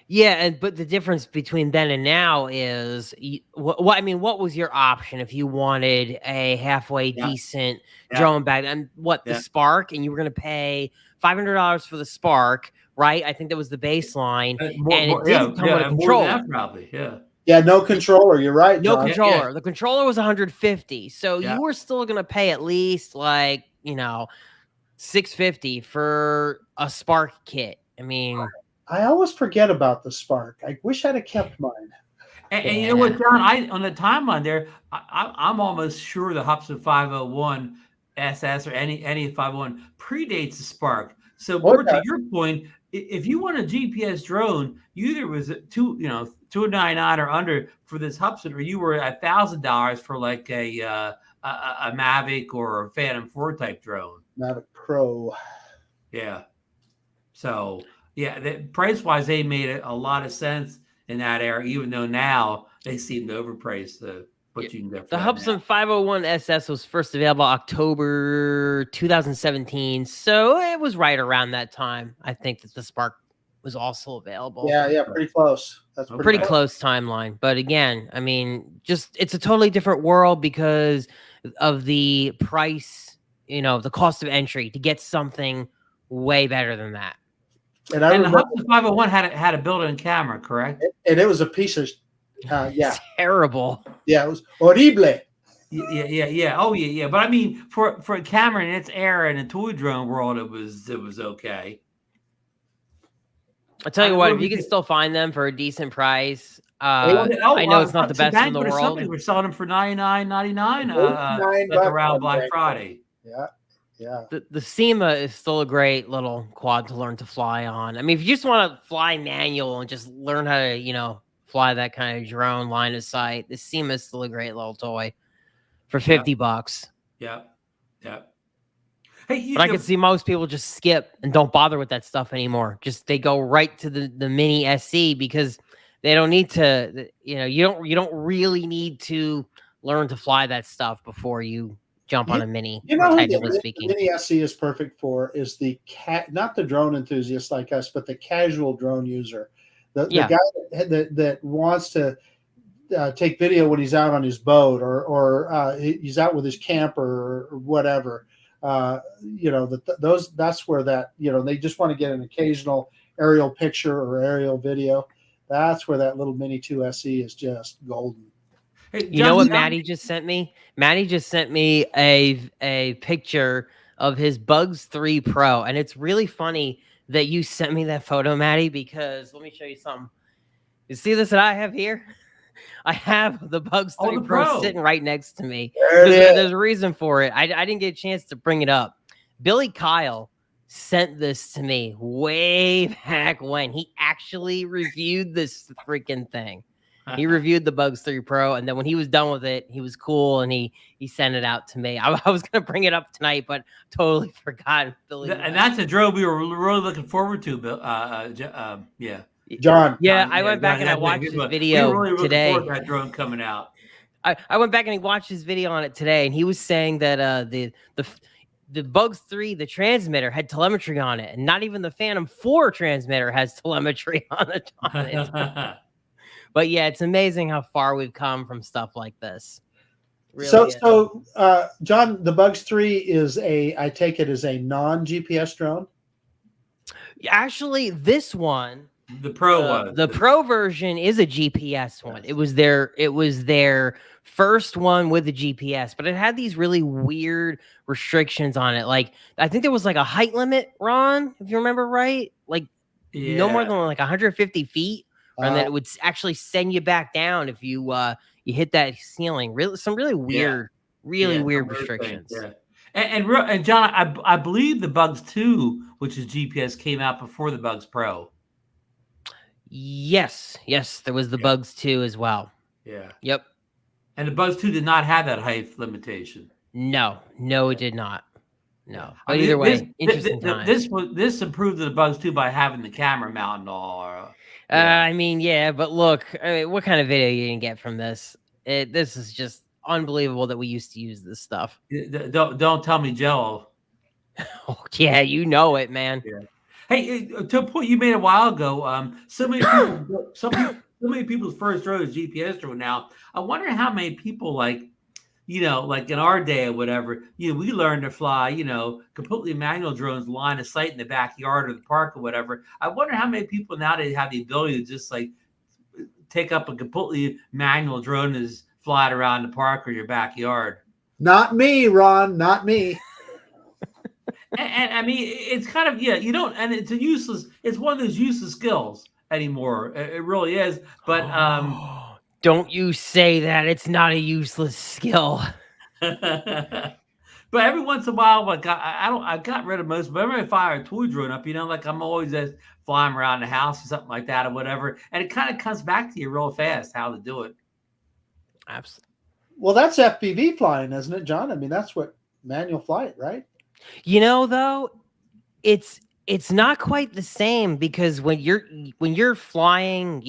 Yeah, but the difference between then and now is what I mean. What was your option if you wanted a halfway Yeah. decent Yeah. drone back then? What the Yeah. Spark, and you were going to pay $500 for the Spark, right? I think that was the baseline, and it didn't come with a controller. More than that, probably, yeah. Yeah, no controller. You're right, No John. controller. Yeah. The controller was 150, so Yeah. you were still going to pay at least like $650 for a Spark kit. I mean. I always forget about the Spark. I wish I'd have kept mine. And you know what, John? On the timeline there, I'm almost sure the Hubsan 501 SS or any 501 predates the Spark. So more to your point, if you want a GPS drone, you either was $299 or under for this Hubsan, or you were $1,000 for like a Mavic or a Phantom 4 type drone. Mavic Pro. Yeah. So. Yeah, price-wise, they made a lot of sense in that era, even though now they seem to overprice what you can get for the Hubsan 501 SS was first available October 2017, so it was right around that time. I think that the Spark was also available. Yeah, pretty close. That's pretty close timeline. But again, I mean, it's a totally different world because of the price, the cost of entry to get something way better than that. And the Hubsan 501 had a built-in camera, correct? And it was a piece of, terrible. Yeah, it was horrible. Yeah. Oh, yeah. But I mean, for a camera in its era in the toy drone world, it was okay. I'll tell you what, if you can still find them for a decent price, I know it's not the best in the world. We're selling them for $99.99 around Black Friday. Yeah. Yeah. The SEMA is still a great little quad to learn to fly on. I mean, if you just want to fly manual and just learn how to, fly that kind of drone line of sight, the SEMA is still a great little toy for $50. Yeah. Hey, but I can see most people just skip and don't bother with that stuff anymore. They go right to the Mini SE because they don't need to, you don't really need to learn to fly that stuff before you jump on a Mini. Technically speaking, the Mini SE is perfect for is not the drone enthusiast like us, but the casual drone user, the guy that wants to take video when he's out on his boat or he's out with his camper or whatever. That's where they just want to get an occasional aerial picture or aerial video. That's where that little Mini 2 SE is just golden. Hey, you know what Maddie just sent me? Maddie just sent me a picture of his Bugs 3 Pro, and it's really funny that you sent me that photo, Maddie, because let me show you something. You see this that I have here? I have the Bugs 3 Pro sitting right next to me. There's a reason for it. I didn't get a chance to bring it up. Billy Kyle sent this to me way back when. He actually reviewed this freaking thing. He reviewed the Bugs 3 Pro, and then when he was done with it, he was cool, and he sent it out to me. I was going to bring it up tonight, but totally forgot. Billy, and that's a drone we were really looking forward to, Bill. Yeah. John. Yeah, I went back and I watched his video today. That drone coming out. I went back and he watched his video on it today, and he was saying that the Bugs 3, the transmitter, had telemetry on it, and not even the Phantom 4 transmitter has telemetry on it. But yeah, it's amazing how far we've come from stuff like this. Really John, the Bugs 3 is I take it as a non-GPS drone? Actually, this one, the Pro one. The Pro version is a GPS one. It was their first one with the GPS, but it had these really weird restrictions on it. Like, I think there was like a height limit, Ron, if you remember right. Like no more than like 150 feet. And then it would actually send you back down if you hit that ceiling. Some really weird, weird restrictions. Yeah. And John, I believe the Bugs 2, which is GPS, came out before the Bugs Pro. Yes, there was the Bugs 2 as well. Yeah. Yep. And the Bugs 2 did not have that height limitation. No, it did not. No. But either way, interesting time. This improved the Bugs 2 by having the camera mount and all. I mean, yeah, but look, what kind of video you can get from this? This is just unbelievable that we used to use this stuff. Don't tell me Jello. Oh, yeah, you know it, man. Yeah. Hey, to a point you made a while ago, so many people's first drone is GPS drone now. I wonder how many people like in our day or whatever, we learned to fly, completely manual drones, line of sight in the backyard or the park or whatever. I wonder how many people nowadays have the ability to just like take up a completely manual drone and just fly it around the park or your backyard. Not me, Ron. Not me. And I mean, it's kind of, you don't, and it's one of those useless skills anymore. It really is. But don't you say that. It's not a useless skill. But every once in a while, like I've got rid of most, but every time I fire a toy drone up, like I'm always just flying around the house or something like that or whatever. And it kind of comes back to you real fast how to do it. Absolutely. Well, that's FPV flying, isn't it, John? I mean, that's what manual flight, right? Though, it's not quite the same, because when you're flying,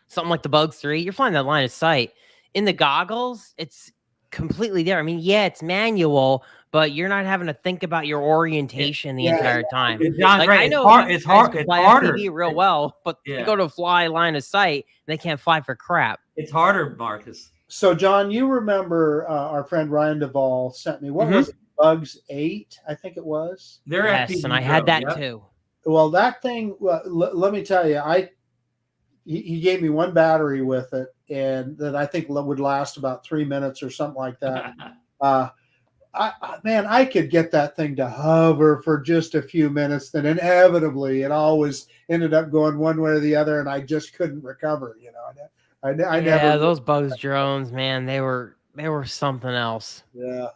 something like the Bugs 3, you're flying that line of sight. In the goggles, it's completely there. I mean, yeah, it's manual, but you're not having to think about your orientation the entire time. Like, I know it's harder. FPV real well, but they go to fly line of sight and they can't fly for crap. It's harder, Marcus. So, John, you remember our friend Ryan Duvall sent me, what was it? Bugs 8, I think it was. Yes, and I had that too. Well, that thing, let me tell you, he gave me one battery with it, and that I think would last about 3 minutes or something like that. I could get that thing to hover for just a few minutes, then inevitably it always ended up going one way or the other, and I just couldn't recover. I never. Those Bugs drones, man, they were something else. Yeah.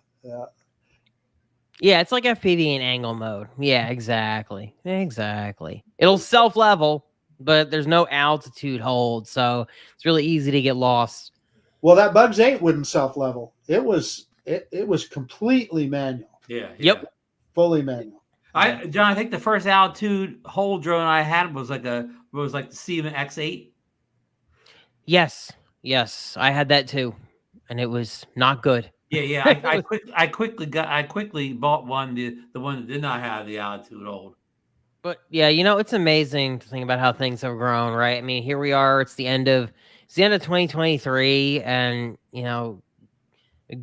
Yeah, it's like FPV in angle mode. Yeah, exactly. It'll self-level, but there's no altitude hold, so it's really easy to get lost. Well, that Bugs 8 wouldn't self-level. It was completely manual. Yeah. Yep. Fully manual. John, I think the first altitude hold drone I had was like the Seahawks X8. Yes, I had that too, and it was not good. Yeah. I quickly bought one, the one that did not have the altitude hold. But yeah, it's amazing to think about how things have grown, right? I mean, here we are. It's the end of 2023, and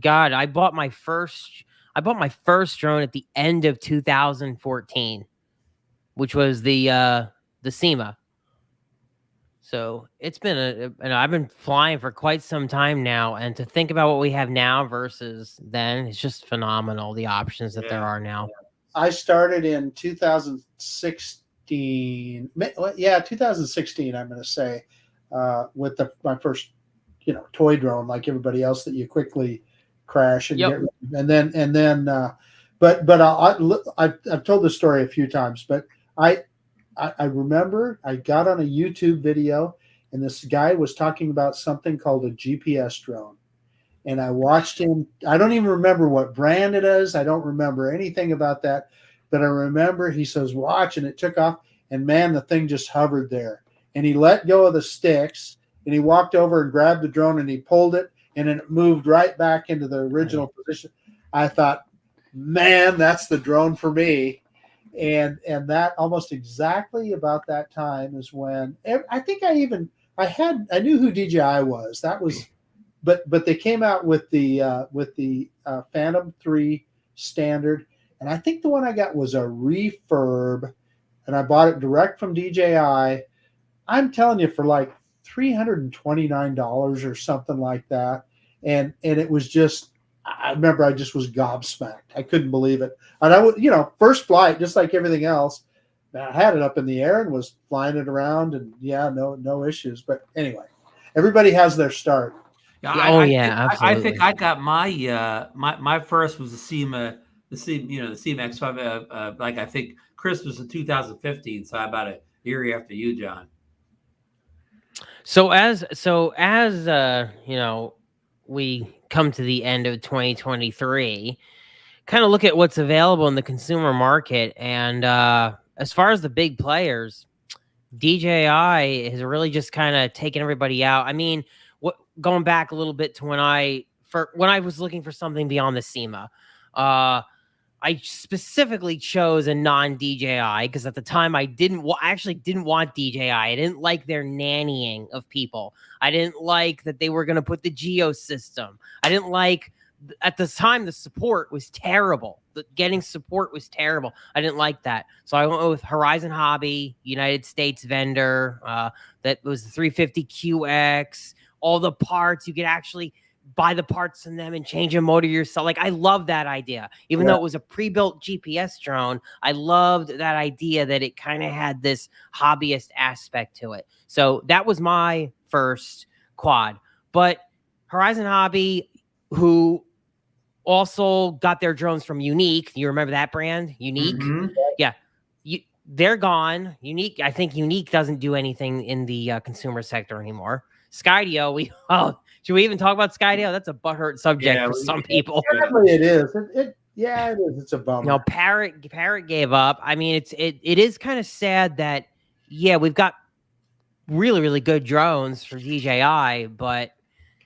God, I bought my first drone at the end of 2014, which was the SEMA. So it's been I've been flying for quite some time now, and to think about what we have now versus then, it's just phenomenal, the options that there are now. I started in 2016. Yeah, 2016. I'm going to say with my first, toy drone, like everybody else, that you quickly crash and get rid of. And then, but I've told this story a few times, but I remember I got on a YouTube video, and this guy was talking about something called a GPS drone. And I watched him. I don't even remember what brand it is. I don't remember anything about that. But I remember he says, watch, and it took off. And man, the thing just hovered there. And he let go of the sticks, and he walked over and grabbed the drone, and he pulled it, and then it moved right back into the original position. I thought, man, that's the drone for me. And that almost exactly about that time is when I think I knew who DJI was. That was, but they came out with the Phantom 3 standard, and I think the one I got was a refurb, and I bought it direct from DJI. I'm telling you, for like $329 or something like that, and it was just. I remember I just was gobsmacked. I couldn't believe it. And I would, first flight, just like everything else, I had it up in the air and was flying it around, and no issues. But anyway, everybody has their start. Absolutely. I think I got my first was the SEMA, the SEMA X5, like I think Christmas of 2015. So about a year after you, John. So as we come to the end of 2023, kind of look at what's available in the consumer market. And as far as the big players, DJI has really just kind of taken everybody out. I mean, going back a little bit to when I was looking for something beyond the SEMA, I specifically chose a non-DJI because at the time I actually didn't want DJI. I didn't like their nannying of people. I didn't like that they were going to put the geo system. I didn't like, at the time, the support was terrible. Getting support was terrible. I didn't like that. So I went with Horizon Hobby, United States vendor. That was the 350QX. All the parts, you could actually buy the parts from them and change a motor yourself. Like, I love that idea. Even though it was a pre-built GPS drone, I loved that idea that it kind of had this hobbyist aspect to it. So that was my first quad. But Horizon Hobby, who also got their drones from Unique. You remember that brand? Unique? Mm-hmm. Yeah. They're gone. Unique, I think Unique doesn't do anything in the consumer sector anymore. Skydio, should we even talk about Skydio? That's a butthurt subject for some people. Sadly, it is. It is. It's a bummer. You know, Parrot gave up. I mean, it is kind of sad that, yeah, we've got really, really good drones for DJI, but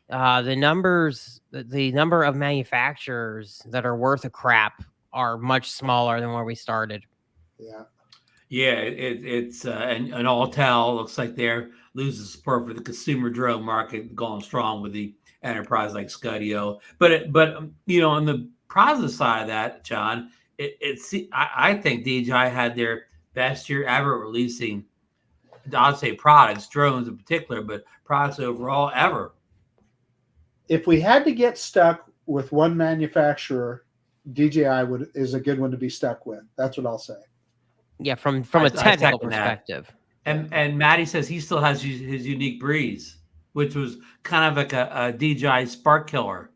the number of manufacturers that are worth a crap are much smaller than where we started. Yeah, it's and Alltel looks like they're losing support for the consumer drone market, going strong with the enterprise like Skydio. But you know, on the positive side of that, John, I think DJI had their best year ever releasing, I'd say products, drones in particular, but products overall ever. If we had to get stuck with one manufacturer, DJI is a good one to be stuck with. That's what I'll say. Yeah, from a technical perspective. And Matty says he still has his Unique Breeze, which was kind of like a DJI Spark killer.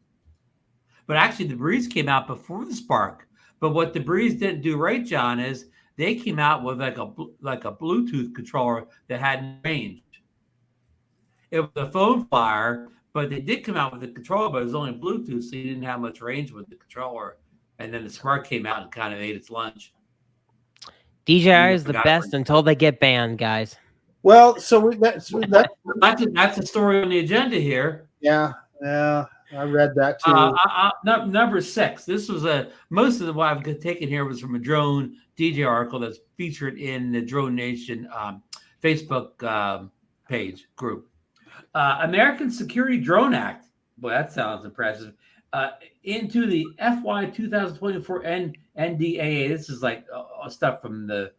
But actually, the Breeze came out before the Spark. But what the Breeze didn't do right, John, is they came out with like a Bluetooth controller that had range. It was a phone flyer, but they did come out with a controller, but it was only Bluetooth, so you didn't have much range with the controller. And then the Spark came out and kind of ate its lunch. DJI is the best until they get banned, guys. Well, so that's the story on the agenda here. Yeah, I read that too. Number 6. This was most of what I've taken here was from a drone DJ article that's featured in the DroneNation Facebook page group. American Security Drone Act. Boy, that sounds impressive. Into the FY 2024 NDAA. This is like stuff from the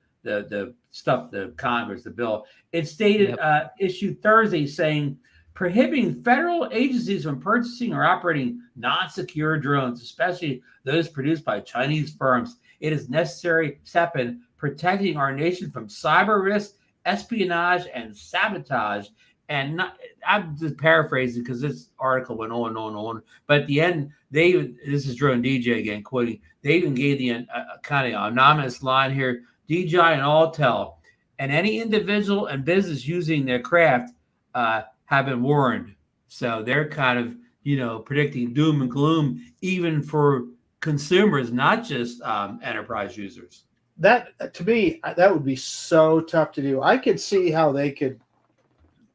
Congress, the bill. It stated issued Thursday saying prohibiting federal agencies from purchasing or operating non-secure drones, especially those produced by Chinese firms. It is necessary step in protecting our nation from cyber risk, espionage, and sabotage. And I'm just paraphrasing because this article went on and on and on. But at the end, this is Drone DJ again, quoting, they even gave the kind of anonymous line here, DJI and Alltel, and any individual and business using their craft have been warned. So they're kind of, predicting doom and gloom, even for consumers, not just enterprise users. That, to me, that would be so tough to do. I could see how they could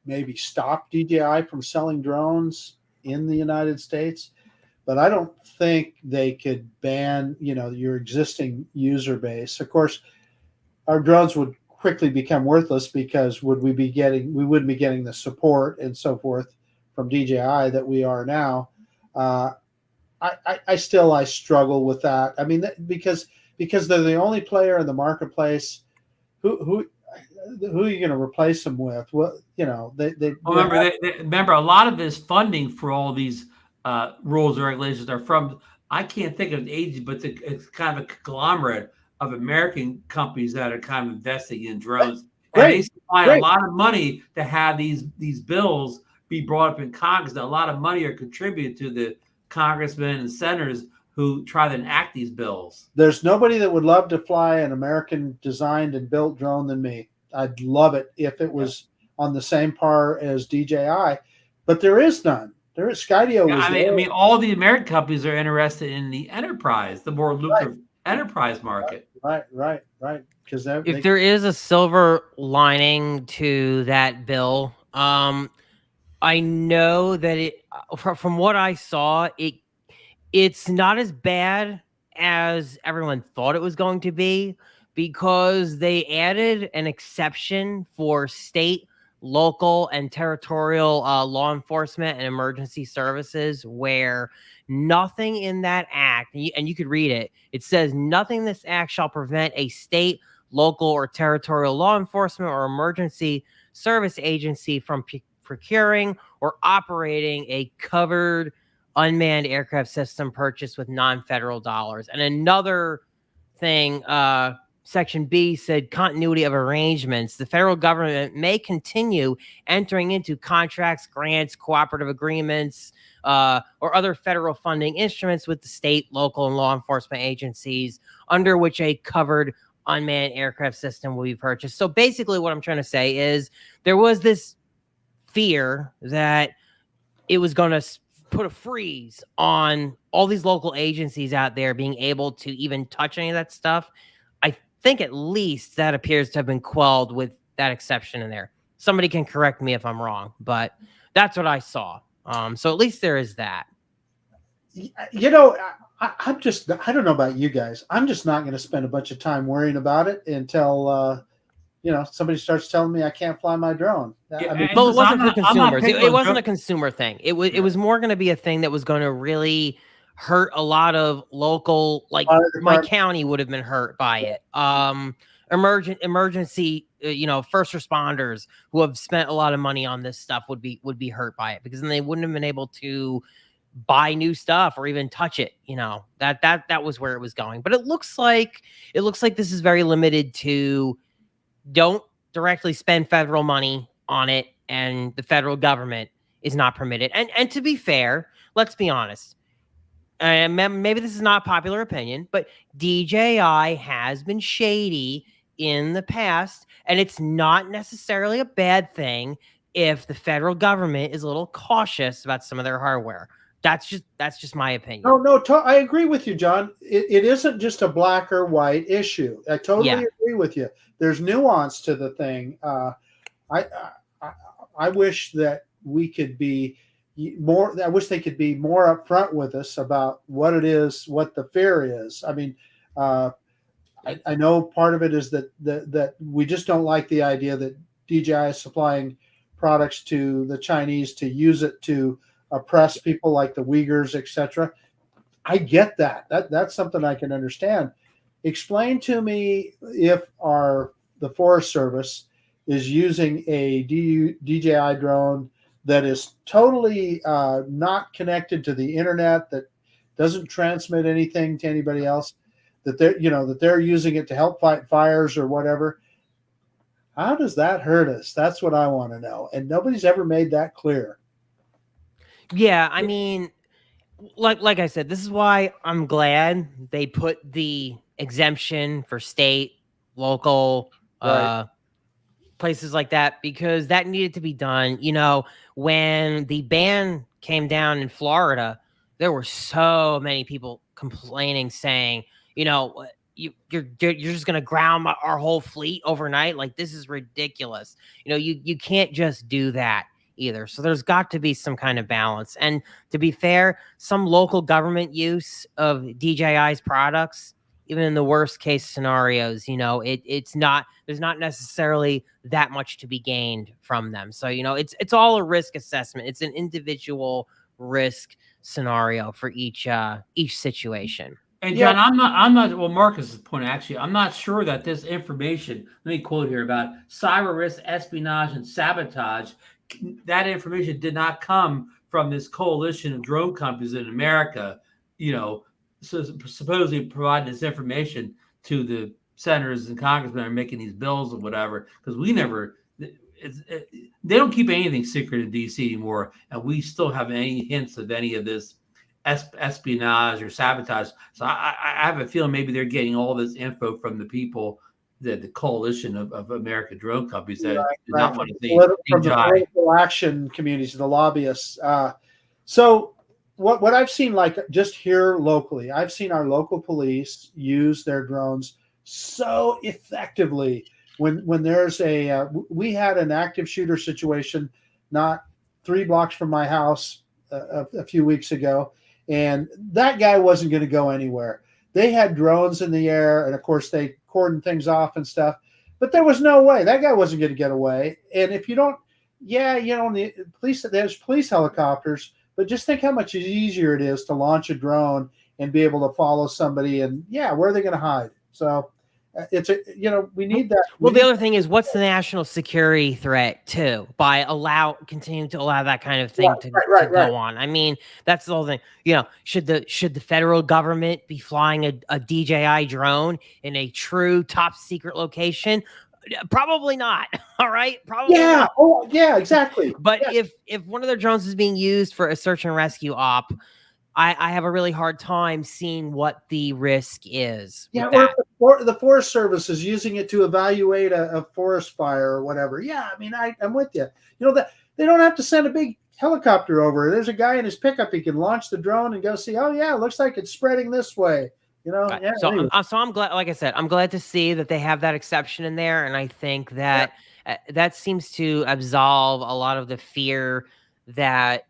maybe stop DJI from selling drones in the United States, but I don't think they could ban, your existing user base. Of course, our drones would quickly become worthless because we wouldn't be getting the support and so forth from DJI that we are now. I struggle with that. I mean, because they're the only player in the marketplace. Who are you going to replace them with? Well, remember a lot of this funding for all these rules and regulations are from, I can't think of an agency, but it's kind of a conglomerate of American companies that are kind of investing in drones. And they supply a lot of money to have these bills be brought up in Congress. Now, a lot of money are contributed to the congressmen and senators who try to enact these bills. There's nobody that would love to fly an American designed and built drone than me. I'd love it if it was on the same par as DJI, but there is none. There is Skydio. I mean, all the American companies are interested in the enterprise, the more lucrative enterprise market. Right. right? Because if there is a silver lining to that bill, I know that from what I saw, it's not as bad as everyone thought it was going to be, because they added an exception for state, local, and territorial law enforcement and emergency services, where nothing in that act, and you could read it, it says nothing in this act shall prevent a state, local, or territorial law enforcement or emergency service agency from procuring or operating a covered unmanned aircraft system purchased with non-federal dollars. And another thing, Section B said continuity of arrangements. The federal government may continue entering into contracts, grants, cooperative agreements, or other federal funding instruments with the state, local, and law enforcement agencies under which a covered unmanned aircraft system will be purchased. So basically what I'm trying to say is there was this fear that it was going to put a freeze on all these local agencies out there being able to even touch any of that stuff. I think at least that appears to have been quelled with that exception in there. Somebody can correct me if I'm wrong, but that's what I saw. So at least there is that. You know, I don't know about you guys. I'm just not going to spend a bunch of time worrying about it until, somebody starts telling me I can't fly my drone. Yeah, I mean, Well, it wasn't for I'm not consumers. picking It on wasn't drone- a consumer thing. It was more going to be a thing that was going to really hurt a lot of local, like Fire my department. county would have been hurt by it. Emergency, first responders who have spent a lot of money on this stuff would be hurt by it, because then they wouldn't have been able to buy new stuff or even touch it. That was where it was going. But it looks like this is very limited to don't directly spend federal money on it, and the federal government is not permitted. And to be fair, let's be honest. And maybe this is not popular opinion, but DJI has been shady in the past, and it's not necessarily a bad thing if the federal government is a little cautious about some of their hardware. That's just my opinion. No, I agree with you, John. It isn't just a black or white issue. I totally agree with you. There's nuance to the thing. I wish that we could be more. I wish they could be more upfront with us about what it is, what the fear is. I mean, I know part of it is that we just don't like the idea that DJI is supplying products to the Chinese to use it to oppress people like the Uyghurs, etc. I get that. That's something I can understand. Explain to me if the Forest Service is using a DJI drone that is totally not connected to the internet, that doesn't transmit anything to anybody else, that they're using it to help fight fires or whatever. How does that hurt us? That's what I want to know. And nobody's ever made that clear. Yeah, I mean, like I said, this is why I'm glad they put the exemption for state, local, Right. Places like that, because that needed to be done. When the ban came down in Florida, there were so many people complaining, saying, you're just going to ground our whole fleet overnight. Like, this is ridiculous. You can't just do that either. So there's got to be some kind of balance. And to be fair, some local government use of DJI's products, even in the worst case scenarios, there's not necessarily that much to be gained from them. So, it's all a risk assessment. It's an individual risk scenario for each situation. And John, I'm not. Well, Marcus's point, actually, I'm not sure that this information. Let me quote here about cyber risk, espionage, and sabotage. That information did not come from this coalition of drone companies in America. So supposedly providing this information to the senators and congressmen that are making these bills or whatever, because they don't keep anything secret in DC anymore, and we still have any hints of any of this espionage or sabotage. So I have a feeling maybe they're getting all this info from the people, the coalition of American drone companies that do not want to see from the political action communities, the lobbyists. So what I've seen, like just here locally, I've seen our local police use their drones so effectively when there's we had an active shooter situation not 3 blocks from my house a few weeks ago, and that guy wasn't going to go anywhere. They had drones in the air, and of course they cordoned things off and stuff, but there was no way that guy wasn't going to get away. And if you don't, the police, there's police helicopters, but just think how much easier it is to launch a drone and be able to follow somebody, and where are they going to hide? So we need that. Well, the other thing is, what's the national security threat too by continuing to allow that kind of thing to go on? I mean, that's the whole thing. Should the federal government be flying a DJI drone in a true top secret location? Probably not. All right. Probably. Yeah. Not. Oh, yeah. Exactly. But if one of their drones is being used for a search and rescue op, I have a really hard time seeing what the risk is. Yeah, or the Forest Service is using it to evaluate a forest fire or whatever. Yeah, I mean, I'm with you. That they don't have to send a big helicopter over. There's a guy in his pickup. He can launch the drone and go see. Oh yeah, it looks like it's spreading this way. Right. Yeah, so anyway. I'm glad. Like I said, I'm glad to see that they have that exception in there, and I think that that seems to absolve a lot of the fear that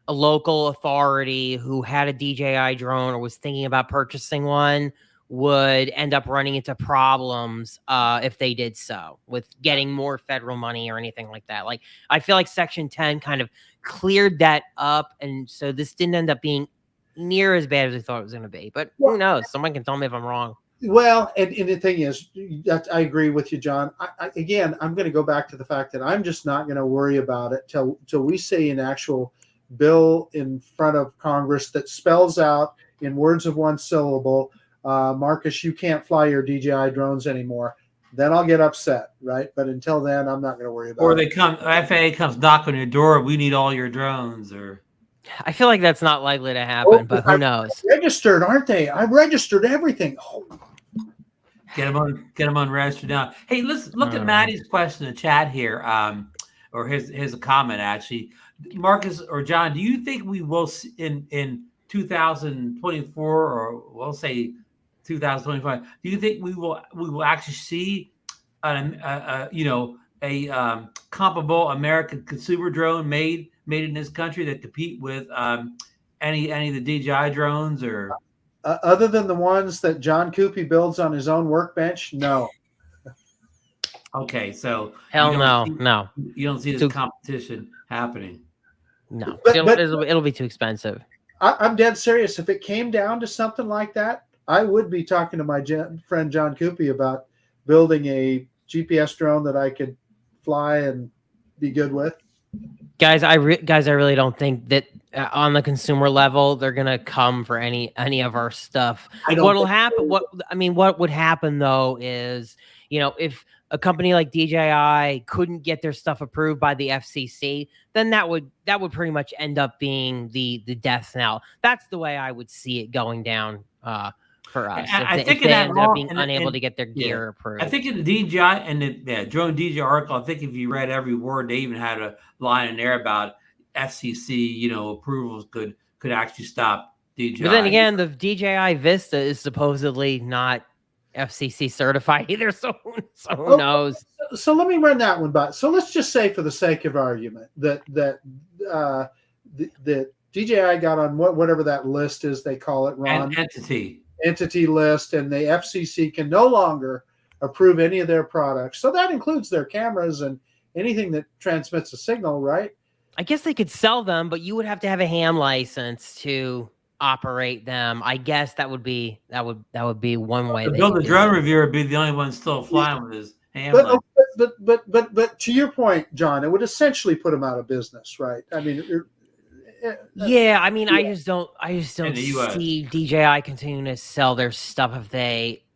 a local authority who had a DJI drone or was thinking about purchasing one would end up running into problems if they did so with getting more federal money or anything like that. Like, I feel like Section 10 kind of cleared that up, and so this didn't end up being near as bad as we thought it was going to be. But who knows? Someone can tell me if I'm wrong. Well, and the thing is, I agree with you, John. Again, I'm going to go back to the fact that I'm just not going to worry about it till we see an actual bill in front of Congress that spells out in words of one syllable, Marcus, you can't fly your DJI drones anymore. Then I'll get upset, right? But until then, I'm not going to worry about it. Or FAA comes knock on your door. We need all your drones. Or I feel like that's not likely to happen, but who knows? Registered, aren't they? I registered everything. Oh. Get them on registered now. Hey, let's look at Maddie's question in the chat here, or his comment actually. Marcus or John, do you think we will in 2024, or we'll say 2025? Do you think we will actually see a comparable American consumer drone made in this country that compete with any of the DJI drones, or other than the ones that John Cuppi builds on his own workbench? No. Okay, so no. You don't see this competition happening. No, it'll be too expensive. I'm dead serious. If it came down to something like that, I would be talking to my friend John Cuppi about building a GPS drone that I could fly and be good with. Guys, I really don't think that on the consumer level they're gonna come for any of our stuff. What'll happen? What would happen though is, if a company like DJI couldn't get their stuff approved by the FCC, then that would pretty much end up being the death knell. That's the way I would see it going down for us. I think they end up being unable to get their gear approved. I think in the DJI and the drone DJI article, I think if you read every word, they even had a line in there about FCC, approvals could actually stop DJI. But then again, the DJI Vista is supposedly not FCC certified either, so who knows? So let me run that one by. So let's just say, for the sake of argument, that the DJI got on whatever that list is they call it, Ron, entity list, and the FCC can no longer approve any of their products. So that includes their cameras and anything that transmits a signal, right? I guess they could sell them, but you would have to have a ham license to operate them. I guess that would be one way. To build a drone reviewer would be the only one still flying with his ham. But to your point, John, it would essentially put them out of business, right? I mean, I just don't see DJI continuing to sell their stuff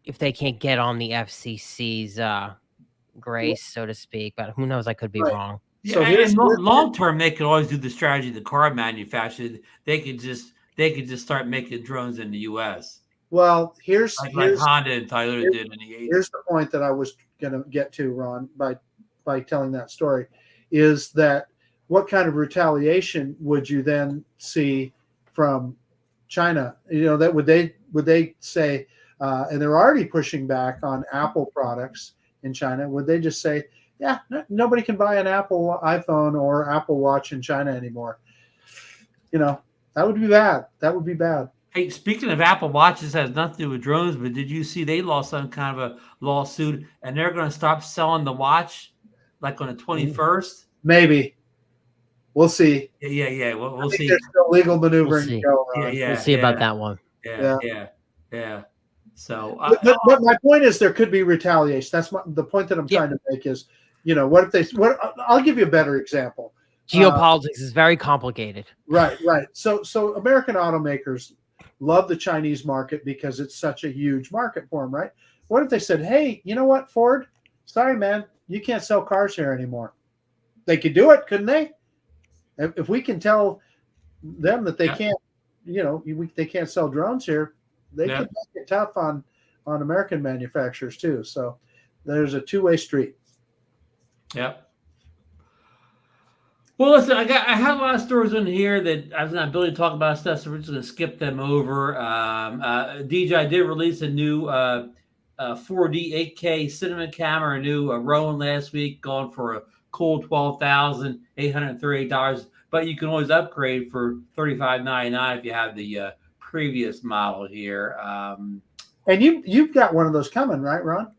if they can't get on the FCC's grace, so to speak. But who knows? I could be wrong. Yeah, so and long term, they could always do the strategy the car manufacturers. They could just start making drones in the U.S. Well, here's like Honda and Toyota did in the 80s. Here's the point that I was going to get to, Ron, by telling that story, is that what kind of retaliation would you then see from China? That would they say, and they're already pushing back on Apple products in China, would they just say, yeah, nobody can buy an Apple iPhone or Apple Watch in China anymore? You know, that would be bad. That would be bad. Hey, speaking of Apple Watches, has nothing to do with drones, but did you see they lost some kind of a lawsuit and they're going to stop selling the watch like on the 21st? Maybe. We'll see. Yeah. We'll see. There's still legal maneuvering We'll see. going on. We'll see about that one. Yeah. So, but my point is there could be retaliation. That's the point that I'm trying to make is, you know, what if they? I'll give you a better example. Geopolitics is very complicated. Right. So American automakers love the Chinese market because it's such a huge market for them, right? What if they said, hey, you know what, Ford? Sorry, man, you can't sell cars here anymore. They could do it, couldn't they? If we can tell them that they can't, you know, they can't sell drones here, they can make it tough on American manufacturers too. So there's a two-way street. Yep. Well, listen, I have a lot of stories in here that I was not able to talk about stuff, so we're just going to skip them over. DJI did release a new 4D 8K cinema camera, a new Ronin last week, going for a cool $12,838. But you can always upgrade for $35.99 if you have the previous model here. And you've got one of those coming, right, Ron?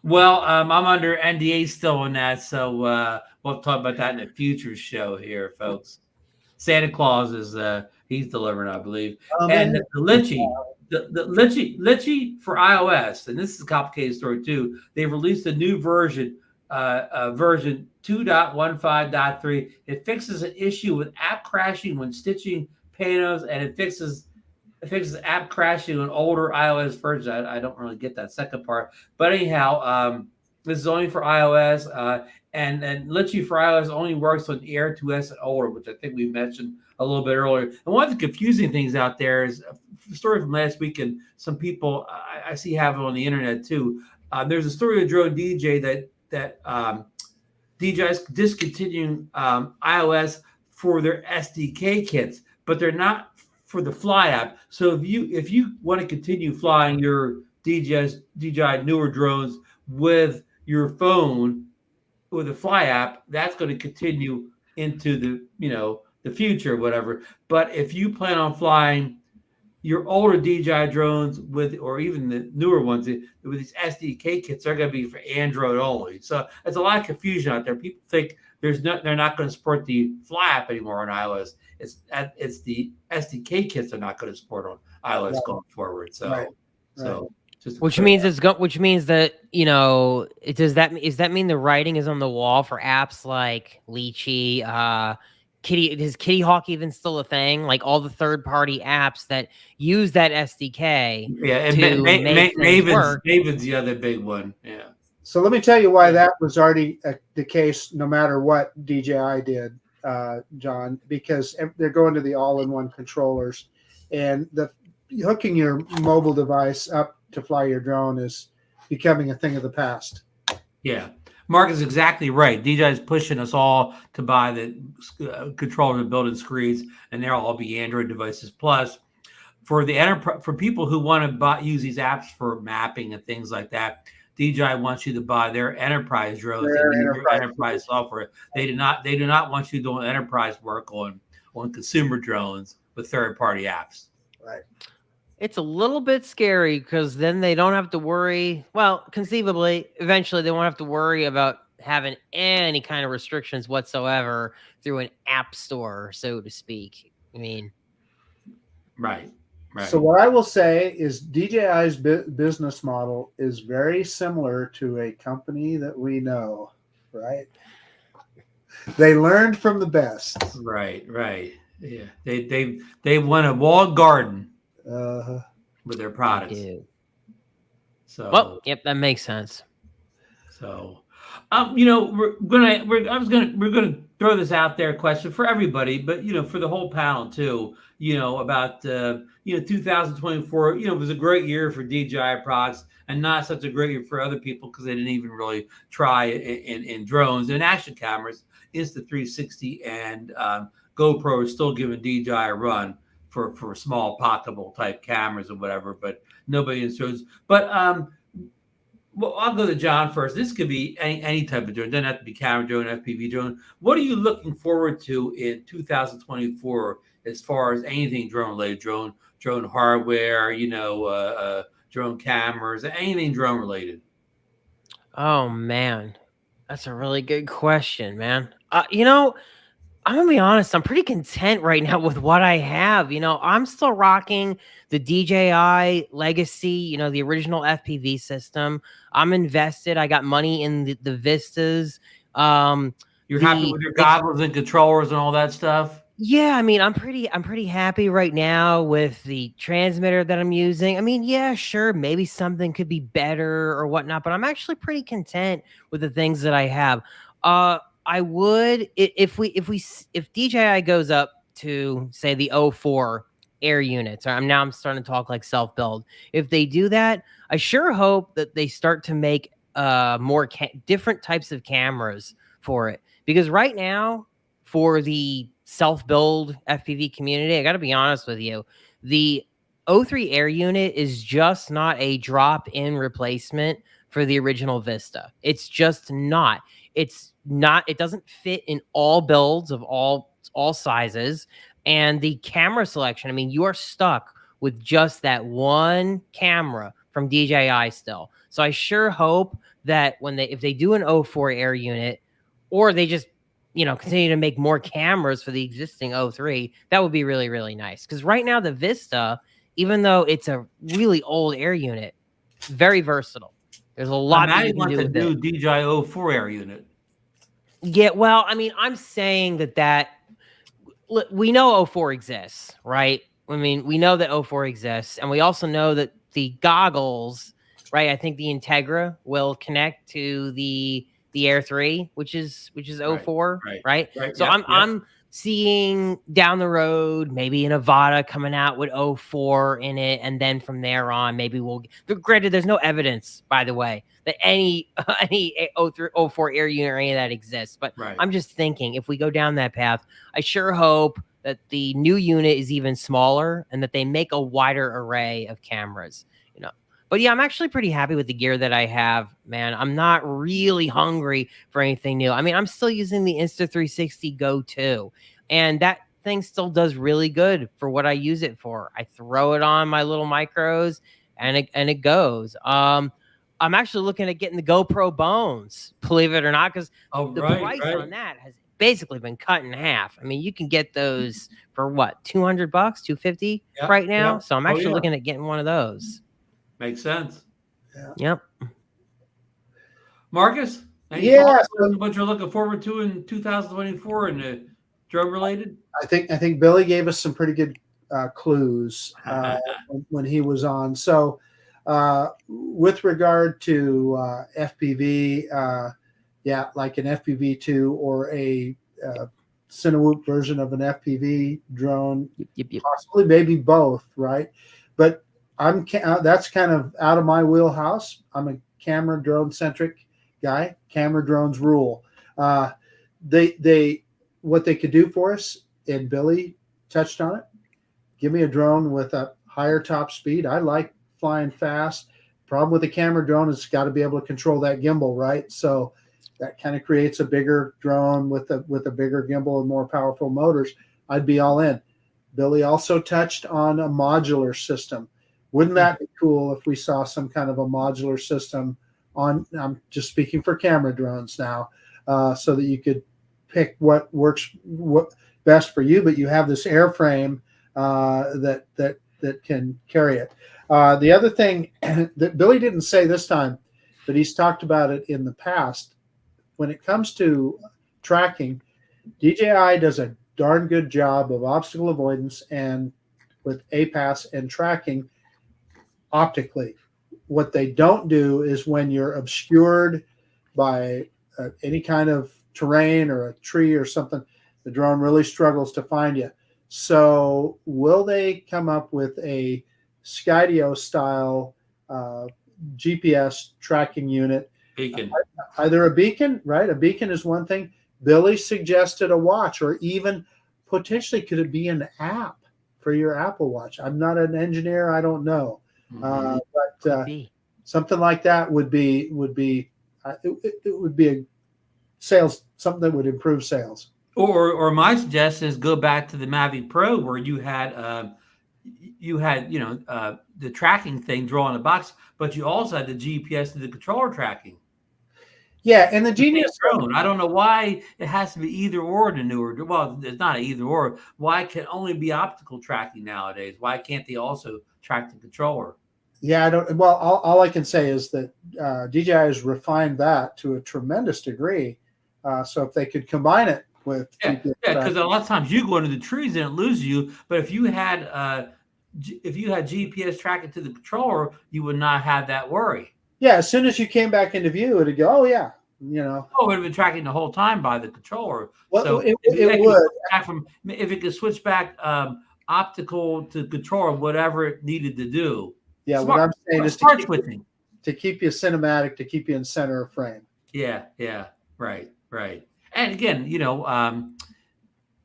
Well, I'm under NDA still on that, so we'll talk about that in a future show here, folks. Santa Claus is he's delivering, I believe. And the Litchi for iOS, and this is a complicated story too. They've released a new version, version 2.15.3. It fixes an issue with app crashing when stitching panos, and it fixes app crashing on older iOS versions. I don't really get that second part, but anyhow, this is only for iOS, and Litchi for iOS only works on Air 2S and older, which I think we mentioned a little bit earlier. And one of the confusing things out there is a story from last week, and some people I see have it on the internet too. There's a story of Drone DJ that DJI is discontinuing iOS for their SDK kits, but they're not for the Fly app. So if you want to continue flying your DJI newer drones with your phone with the Fly app, that's going to continue into the the future, whatever. But if you plan on flying your older DJI drones or even the newer ones with these SDK kits, they're going to be for Android only. So there's a lot of confusion out there. People think they're not going to support the Fly app anymore on iOS. It's the SDK kits they're not going to support on iOS going forward. So, which means that does that mean the writing is on the wall for apps like Litchi, is Kitty Hawk even still a thing? Like all the third-party apps that use that SDK. Yeah, and Maven's the other big one. Yeah. So let me tell you why that was already the case, no matter what DJI did, John, because they're going to the all-in-one controllers, and hooking your mobile device up to fly your drone is becoming a thing of the past. Yeah. Mark is exactly right. DJI is pushing us all to buy the controller built-in screens, and they'll all be Android devices. Plus, for the enterprise, for people who want to use these apps for mapping and things like that, DJI wants you to buy their enterprise drones and enterprise software. They do not want you doing enterprise work on consumer drones with third-party apps. Right. It's a little bit scary because then they don't have to worry. Well, conceivably, eventually they won't have to worry about having any kind of restrictions whatsoever through an app store, so to speak. I mean, right. So what I will say is DJI's business model is very similar to a company that we know, right? They learned from the best. Right. Yeah, they won a walled garden. With their products. So that makes sense. So we're gonna throw this out there question for everybody, but for the whole panel too, about 2024, was a great year for DJI products and not such a great year for other people because they didn't even really try in drones and action cameras. Insta360 and GoPro are still giving DJI a run for small pocketable type cameras or whatever, but nobody shows. But well, I'll go to John first. This could be any type of drone. It doesn't have to be camera drone, FPV drone. What are you looking forward to in 2024 as far as anything drone related? Drone hardware, drone cameras, anything drone related. Oh man, that's a really good question, man. I'm gonna be honest, I'm pretty content right now with what I have. I'm still rocking the DJI Legacy, the original FPV system. I'm invested. I got money in the Vistas. You're happy with your goggles and controllers and all that stuff? Yeah, I mean, I'm pretty happy right now with the transmitter that I'm using. I mean, yeah, sure, maybe something could be better or whatnot, but I'm actually pretty content with the things that I have. I would if DJI goes up to say the 04 air units. I'm starting to talk like self-build. If they do that, I sure hope that they start to make more different types of cameras for it, because right now for the self-build FPV community, I got to be honest with you, the 03 air unit is just not a drop-in replacement for the original Vista. It's just not. It doesn't fit in all builds of all sizes. And the camera selection, I mean, you are stuck with just that one camera from DJI still. So I sure hope that if they do an 04 air unit, or they just continue to make more cameras for the existing 03, that would be really, really nice. Because right now the Vista, even though it's a really old air unit, very versatile. There's a lot that you can do with it. DJI 04 air unit. Yeah, well, I mean, I'm saying that we know 04 exists, right? I mean, we know that 04 exists, and we also know that the goggles, right? I think the Integra will connect to the Air 3, which is 04, right? So I'm seeing down the road maybe an Avata coming out with 04 in it, and then from there on maybe granted, there's no evidence, by the way, that any 04 air unit or any of that exists, but I'm just thinking, if we go down that path, I sure hope that the new unit is even smaller and that they make a wider array of cameras. But yeah, I'm actually pretty happy with the gear that I have, man. I'm not really hungry for anything new. I mean, I'm still using the Insta360 Go 2, and that thing still does really good for what I use it for. I throw it on my little micros, and it goes. I'm actually looking at getting the GoPro Bones, believe it or not, because the price on that has basically been cut in half. I mean, you can get those for what, $200, $250 right now. So I'm actually looking at getting one of those. Makes sense. Yep. Marcus? What you're looking forward to in 2024 and the drone related? I think Billy gave us some pretty good clues when he was on. So with regard to FPV, like an FPV2 or a Cinewoop version of an FPV drone, possibly maybe both, right? But that's kind of out of my wheelhouse. I'm a camera drone centric guy. Camera drones rule. What they could do for us, and Billy touched on it. Give me a drone with a higher top speed. I like flying fast. Problem with the camera drone is it's got to be able to control that gimbal, right? So that kind of creates a bigger drone with a bigger gimbal and more powerful motors. I'd be all in. Billy also touched on a modular system. Wouldn't that be cool if we saw some kind of a modular system on, I'm just speaking for camera drones now, so that you could pick what works best for you, but you have this airframe that can carry it. The other thing that Billy didn't say this time, but he's talked about it in the past, when it comes to tracking, DJI does a darn good job of obstacle avoidance and with APAS and tracking optically. What they don't do is when you're obscured by any kind of terrain or a tree or something, the drone really struggles to find you. So will they come up with a Skydio style GPS tracking unit? Beacon. Either a beacon, right? A beacon is one thing. Billy suggested a watch, or even potentially could it be an app for your Apple Watch. I'm not an engineer. I don't know. But something like that would be it would be a sales, something that would improve sales. Or my suggestion is go back to the Mavic Pro, where you had the tracking thing drawn in the box, but you also had the GPS to the controller tracking. Yeah, and the genius drone. I don't know why it has to be either or the newer. Well, it's not either or. Why it can only be optical tracking nowadays? Why can't they also track the controller? Yeah, I don't. Well, all I can say is that DJI has refined that to a tremendous degree. So if they could combine it with because a lot of times you go into the trees and it loses you. But if you had GPS tracking to the controller, you would not have that worry. Yeah, as soon as you came back into view, it'd go, oh yeah, it would have been tracking the whole time by the controller. Well, so it would. If it could switch back optical to controller, whatever it needed to do. Yeah, what I'm saying is to keep you cinematic, to keep you in center of frame. Yeah, right. And again,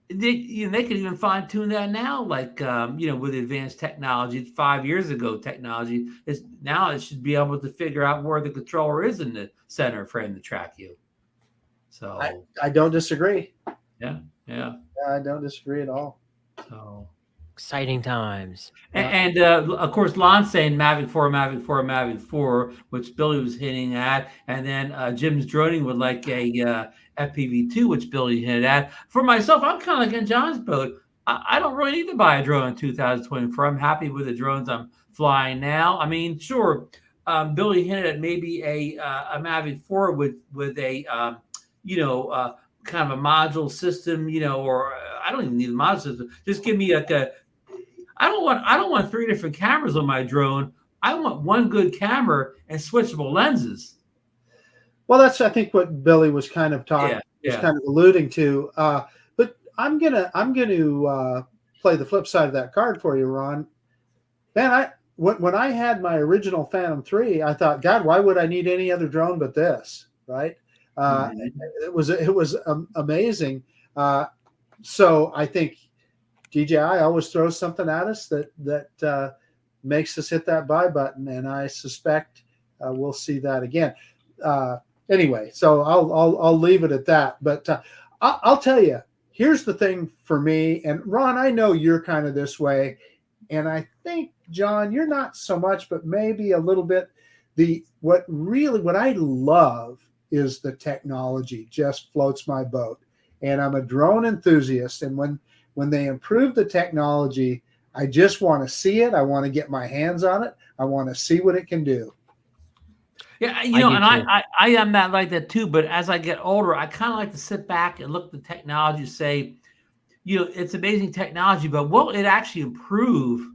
they could even fine tune that now, like with advanced technology. 5 years ago, technology is now it should be able to figure out where the controller is in the center frame to track you. So I don't disagree. Yeah, I don't disagree at all. So exciting times. And of course, Lon's saying Mavic 4, which Billy was hinting at, and then Jim's droning would like a FPV2, which Billy hinted at. For myself, I'm kind of like in John's boat. I don't really need to buy a drone in 2024. I'm happy with the drones I'm flying now. I mean, sure, Billy hinted at maybe a Mavic 4 with a kind of a module system, or I don't even need a module system. Just give me I don't want 3 different cameras on my drone. I want one good camera and switchable lenses. Well, that's I think what Billy was kind of kind of alluding to. But I'm gonna play the flip side of that card for you, Ron. Man, when I had my original Phantom 3, I thought, God, why would I need any other drone but this? Right? It was amazing. So I think DJI always throws something at us that makes us hit that buy button, and I suspect we'll see that again. Anyway, so I'll leave it at that. But I'll tell you, here's the thing for me, and Ron, I know you're kind of this way, and I think John, you're not so much, but maybe a little bit. What I love is the technology just floats my boat, and I'm a drone enthusiast, and when they improve the technology, I just want to see it. I want to get my hands on it. I want to see what it can do. Yeah, I am that like that too. But as I get older, I kind of like to sit back and look at the technology, say, it's amazing technology, but will it actually improve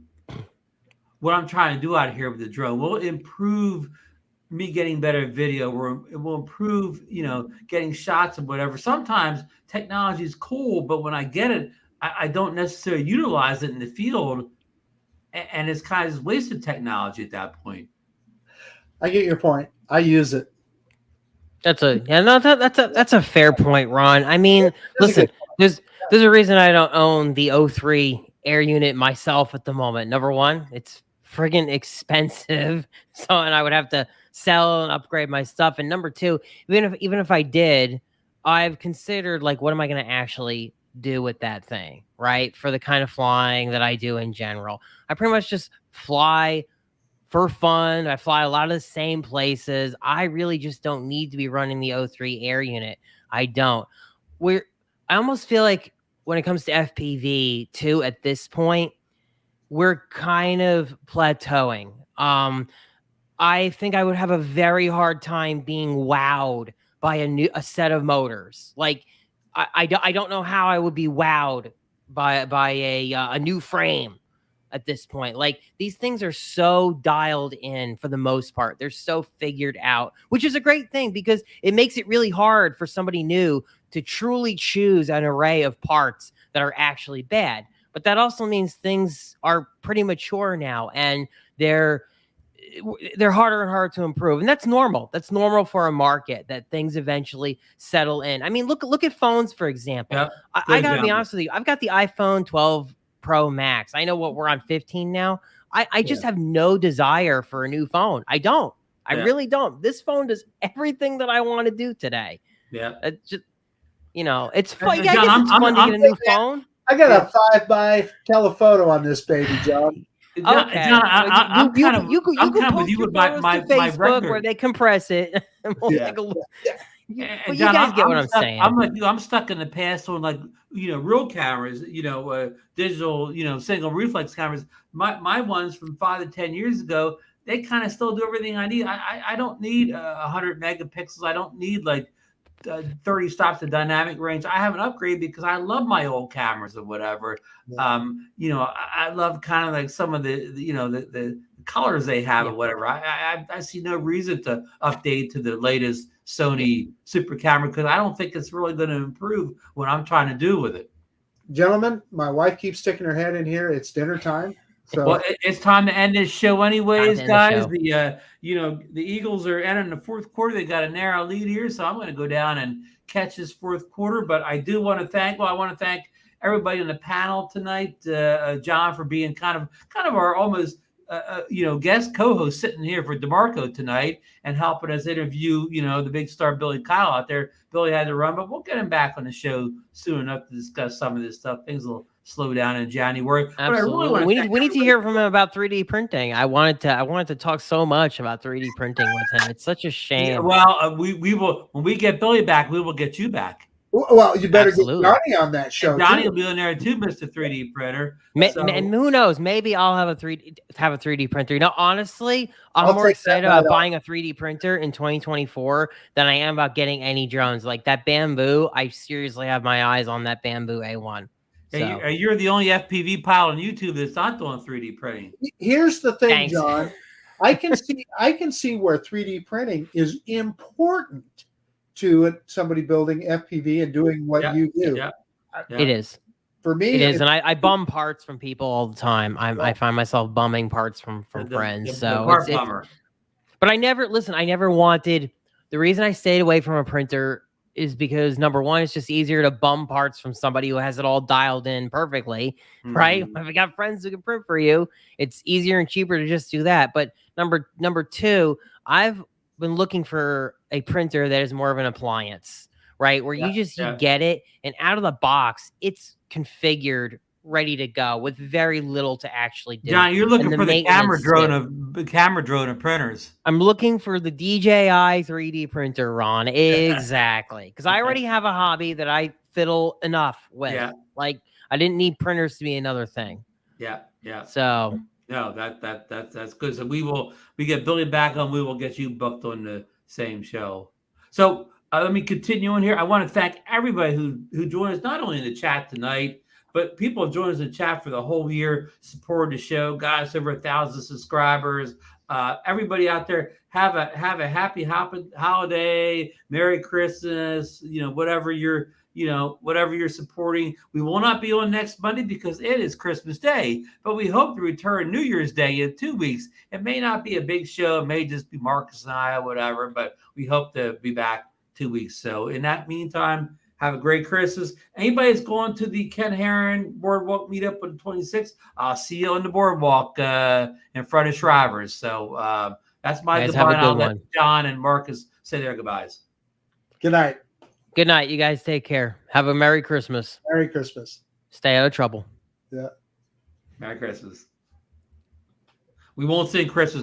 what I'm trying to do out here with the drone? Will it improve me getting better video? Or it will improve, getting shots and whatever. Sometimes technology is cool, but when I get it, I don't necessarily utilize it in the field, and it's kind of just wasted technology at that point. I get your point. I use it. That's a fair point, Ron. I mean, listen, there's a reason I don't own the 03 air unit myself at the moment. Number one, it's friggin' expensive, and I would have to sell and upgrade my stuff. And number two, even if I did, I've considered like, what am I going to actually do with that thing, right? For the kind of flying that I do in general, I pretty much just fly for fun. I fly a lot of the same places. I really just don't need to be running the 03 air unit. I don't. I almost feel like when it comes to FPV too, at this point, we're kind of plateauing. I think I would have a very hard time being wowed by a set of motors. Like I don't know how I would be wowed by a new frame at this point. Like, these things are so dialed in for the most part. They're so figured out, which is a great thing because it makes it really hard for somebody new to truly choose an array of parts that are actually bad. But that also means things are pretty mature now, and they're harder and harder to improve. And that's normal. That's normal for a market, that things eventually settle in. I mean, look at phones, for example. Yep. I gotta be honest with you. I've got the iPhone 12 Pro Max. I know what we're on 15 now. I just have no desire for a new phone. I don't. I really don't. This phone does everything that I want to do today. Yeah. It's just, it's fun. John, I guess it's fun to get a new phone. I got a 5x telephoto on this baby, John. John, Okay, John, I'm kind of with you with my Facebook record. where they compress it. We'll Yeah. take a look. And You John, guys get what I'm stuck, saying. I'm like you. I'm stuck in the past on like real cameras. Digital. Single reflex cameras. My ones from 5 to 10 years ago. They kind of still do everything I need. I don't need 100 megapixels. I don't need like 30 stops of dynamic range. I haven't upgraded because I love my old cameras or whatever. Yeah. I love kind of like some of the colors they have or whatever. I see no reason to update to the latest Sony super camera because I don't think it's really going to improve what I'm trying to do with it. Gentlemen, my wife keeps sticking her head in here. It's dinner time. So well, it's time to end this show anyways, guys. The The Eagles are entering the fourth quarter. They got a narrow lead here, so I'm going to go down and catch this fourth quarter. But I do want to thank everybody on the panel tonight. John for being kind of our almost guest co-host sitting here for DeMarco tonight and helping us interview the big star Billy Kyle out there. Billy had to run, but we'll get him back on the show soon enough to discuss some of this stuff. Things will slow down in January. Absolutely. We need to hear from him about 3D printing. I wanted to talk so much about 3D printing with him. It's such a shame. Yeah, well, we will when we get Billy back, we will get you back. Well, you better get Johnny on that show. Johnny will be on there too, Mr. 3D printer. And who knows? Maybe I'll have a 3D printer. Honestly, I'm more excited about buying a 3D printer in 2024 than I am about getting any drones. Like that Bamboo, I seriously have my eyes on that Bamboo A1. So. You're the only FPV pile on YouTube that's not doing 3D printing. Here's the thing, Thanks. John. I can see where 3D printing is important to somebody building FPV and doing what you do. Yeah. It is. For me, it is, and I bum parts from people all the time. I find myself bumming parts from friends. But I never wanted. The reason I stayed away from a printer is because number one, it's just easier to bum parts from somebody who has it all dialed in perfectly, right? If you got friends who can print for you, it's easier and cheaper to just do that. But number two, I've been looking for a printer that is more of an appliance, right? Where you get it and out of the box, it's configured, ready to go with very little to actually do. John, you're looking for the camera drone of printers. I'm looking for the DJI 3D printer, Ron. Exactly. Because I already have a hobby that I fiddle enough with. Yeah. Like I didn't need printers to be another thing. Yeah. So no, that's good. So we get Billy back on. We will get you booked on the same show. So let me continue on here. I want to thank everybody who joined us, not only in the chat tonight, but people have joined us in the chat for the whole year, supported the show. Guys, over 1,000 subscribers. Everybody out there, have a happy holiday, Merry Christmas. Whatever you're supporting. We will not be on next Monday because it is Christmas Day, but we hope to return New Year's Day in 2 weeks. It may not be a big show. It may just be Marcus and I or whatever, but we hope to be back 2 weeks. So in that meantime, have a great Christmas. Anybody that's going to the Ken Heron Boardwalk Meetup on the 26th, I'll see you on the boardwalk in front of Shrivers. So that's my goodbye. I'll let John and Marcus say their goodbyes. Good night. Good night. You guys take care. Have a Merry Christmas. Merry Christmas. Stay out of trouble. Yeah. Merry Christmas. We won't sing Christmas